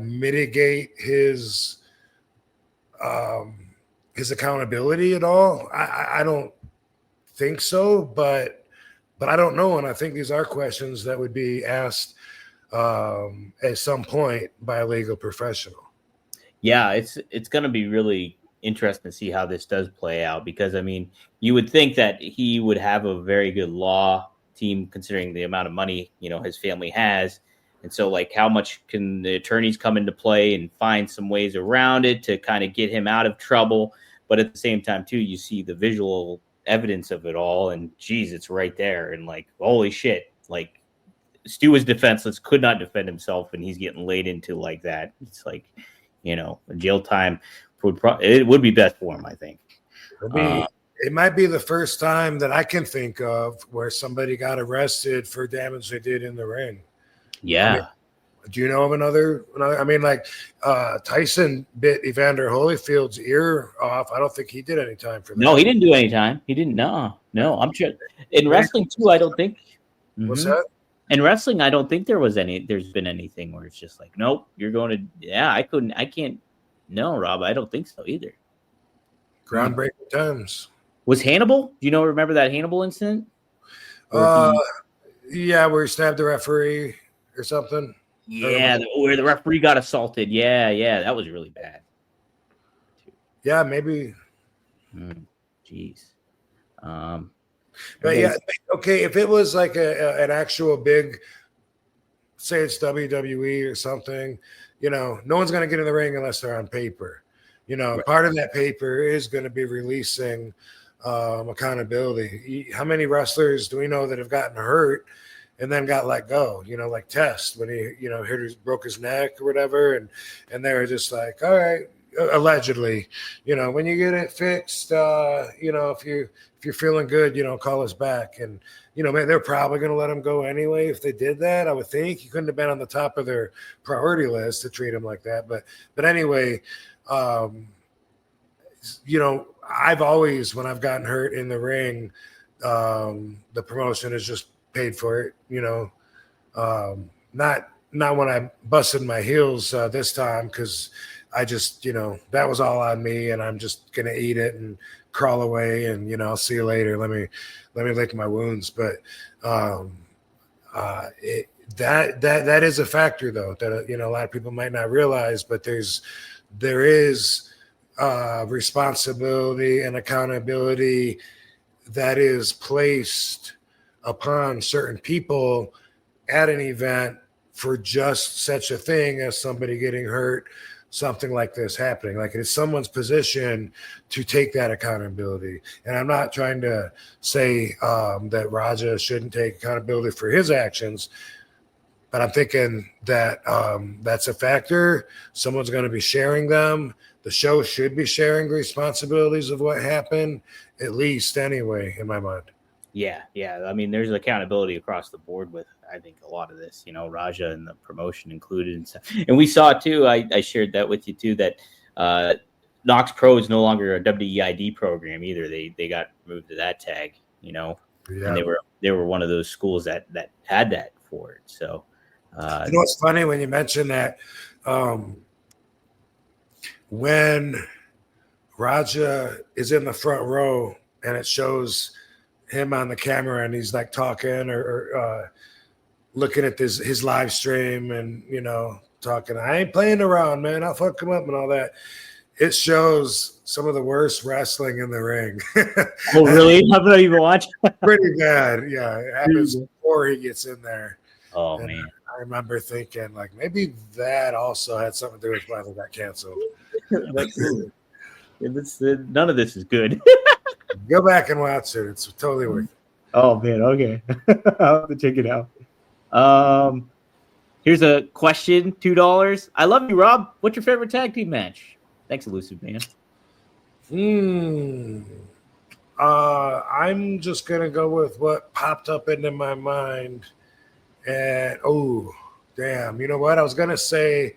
mitigate his accountability at all? I don't think so, but I don't know. And I think these are questions that would be asked at some point by a legal professional.
Yeah, it's going to be really interesting to see how this does play out, because I mean, you would think that he would have a very good law team considering the amount of money his family has, and so like how much can the attorneys come into play and find some ways around it to kind of get him out of trouble. But at the same time too, you see the visual evidence of it all, and geez, it's right there, and like holy shit, like Stu is defenseless, could not defend himself, and he's getting laid into like that. It's like jail time it would be best for him, I think.
It might be the first time that I can think of where somebody got arrested for damage they did in the ring.
Yeah.
I mean, do you know of another? I mean, like Tyson bit Evander Holyfield's ear off. I don't think he did any time for that.
No, he didn't do any time. He didn't. No. I'm sure. In wrestling too, I don't think.
What's that?
In wrestling, I don't think there's been anything where it's just like, nope, you're going to. Yeah, I can't. No, Rob, I don't think so either.
Groundbreaking times.
Was Hannibal? Do you remember that Hannibal incident?
Yeah, where he stabbed the referee or something.
Yeah, where the referee got assaulted. Yeah, that was really bad.
Yeah, maybe.
Jeez.
But yeah, okay, if it was like an actual big, say it's WWE or something, no one's going to get in the ring unless they're on paper. Right. Part of that paper is going to be releasing accountability. How many wrestlers do we know that have gotten hurt and then got let go? Like Test when he broke his neck or whatever, and they were just like, all right, allegedly, when you get it fixed, if you're feeling good, call us back. And, man, they're probably going to let him go anyway. If they did that, I would think he couldn't have been on the top of their priority list to treat him like that. But anyway, I've always, when I've gotten hurt in the ring, the promotion has just paid for it, not when I busted my heels this time, because I just, that was all on me, and I'm just going to eat it and crawl away, and, I'll see you later. Let me lick my wounds. But that is a factor, though, that, a lot of people might not realize, but there is responsibility and accountability that is placed upon certain people at an event for just such a thing as somebody getting hurt, something like this happening. Like, it's someone's position to take that accountability. And I'm not trying to say that Raja shouldn't take accountability for his actions, but I'm thinking that that's a factor. Someone's going to be sharing them. The show should be sharing the responsibilities of what happened, at least anyway, in my mind.
Yeah. I mean, there's accountability across the board with, I think, a lot of this, Raja and the promotion included and stuff. And we saw too, I shared that with you too, that Knox Pro is no longer a WEID program either. They got moved to that tag, and they were one of those schools that had that for it. So,
it's funny when you mention that, when Raja is in the front row and it shows him on the camera and he's like talking or looking at his live stream and, talking, I ain't playing around, man, I'll fuck him up and all that. It shows some of the worst wrestling in the ring.
Oh, really? I'm not even watching.
Pretty bad. Yeah. It happens before he gets in there.
Oh, and man.
I remember thinking, like, maybe that also had something to do with why they got canceled.
None of this is good.
Go back and watch it. It's totally worth it.
Oh, man. Okay. I'll have to check it out. Here's a question, $2. I love you, Rob. What's your favorite tag team match? Thanks, Elusive Man.
I'm just going to go with what popped up into my mind. And, oh, damn. You know what? I was going to say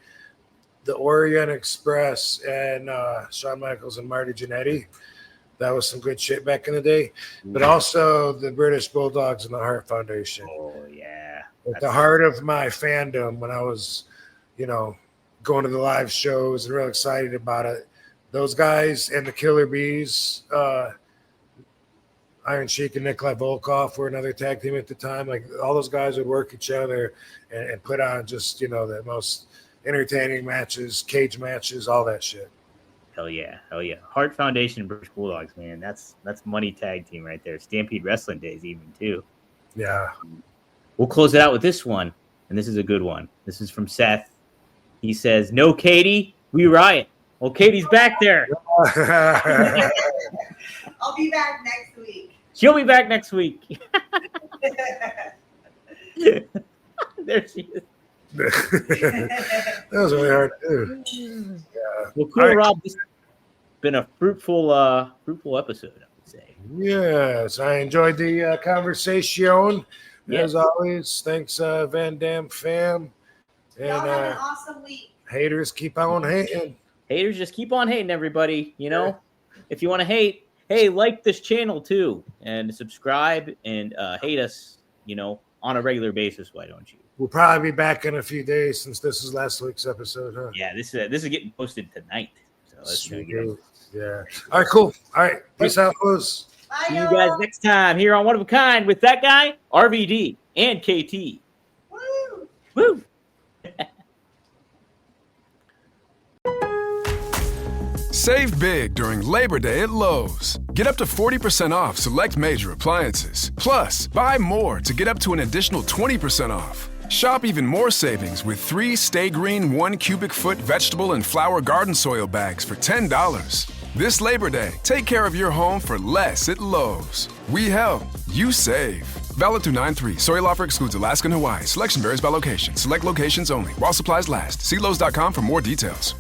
the Orient Express and Shawn Michaels and Marty Jannetty. That was some good shit back in the day. But also the British Bulldogs and the Hart Foundation.
Oh, yeah.
At the heart of my fandom when I was, going to the live shows and real excited about it. Those guys and the Killer Bees, Iron Sheik and Nikolai Volkov were another tag team at the time. Like, all those guys would work each other and put on just, the most entertaining matches, cage matches, all that shit.
Hell yeah. Hart Foundation and British Bulldogs, man. That's money tag team right there. Stampede Wrestling days even too.
Yeah.
We'll close it out with this one, and this is a good one. This is from Seth. He says, "No, Katie, we riot." Well, Katie's back there.
I'll be back next week.
She'll be back next week. There she is.
That was really hard to do. Yeah.
Well, cool, Rob. This has been a fruitful episode, I would say.
Yes, I enjoyed the conversation. As always, thanks, Van Dam fam. And
y'all have an awesome week.
Haters keep on hating.
Haters just keep on hating, everybody. If you want to hate, hey, like this channel too, and subscribe and hate us, on a regular basis. Why don't you?
We'll probably be back in a few days since this is last week's episode, huh?
Yeah, this is getting posted tonight. So let's get it.
Yeah. All right, cool. All right. Peace out, Luz.
See you guys next time here on One of a Kind with that guy, RVD, and KT.
Woo!
Woo!
Save big during Labor Day at Lowe's. Get up to 40% off select major appliances. Plus, buy more to get up to an additional 20% off. Shop even more savings with 3 Stay Green 1 cubic foot vegetable and flower garden soil bags for $10. This Labor Day, take care of your home for less at Lowe's. We help, you save. Valid through 9/3. Soil offer excludes Alaska and Hawaii. Selection varies by location. Select locations only. While supplies last. See Lowe's.com for more details.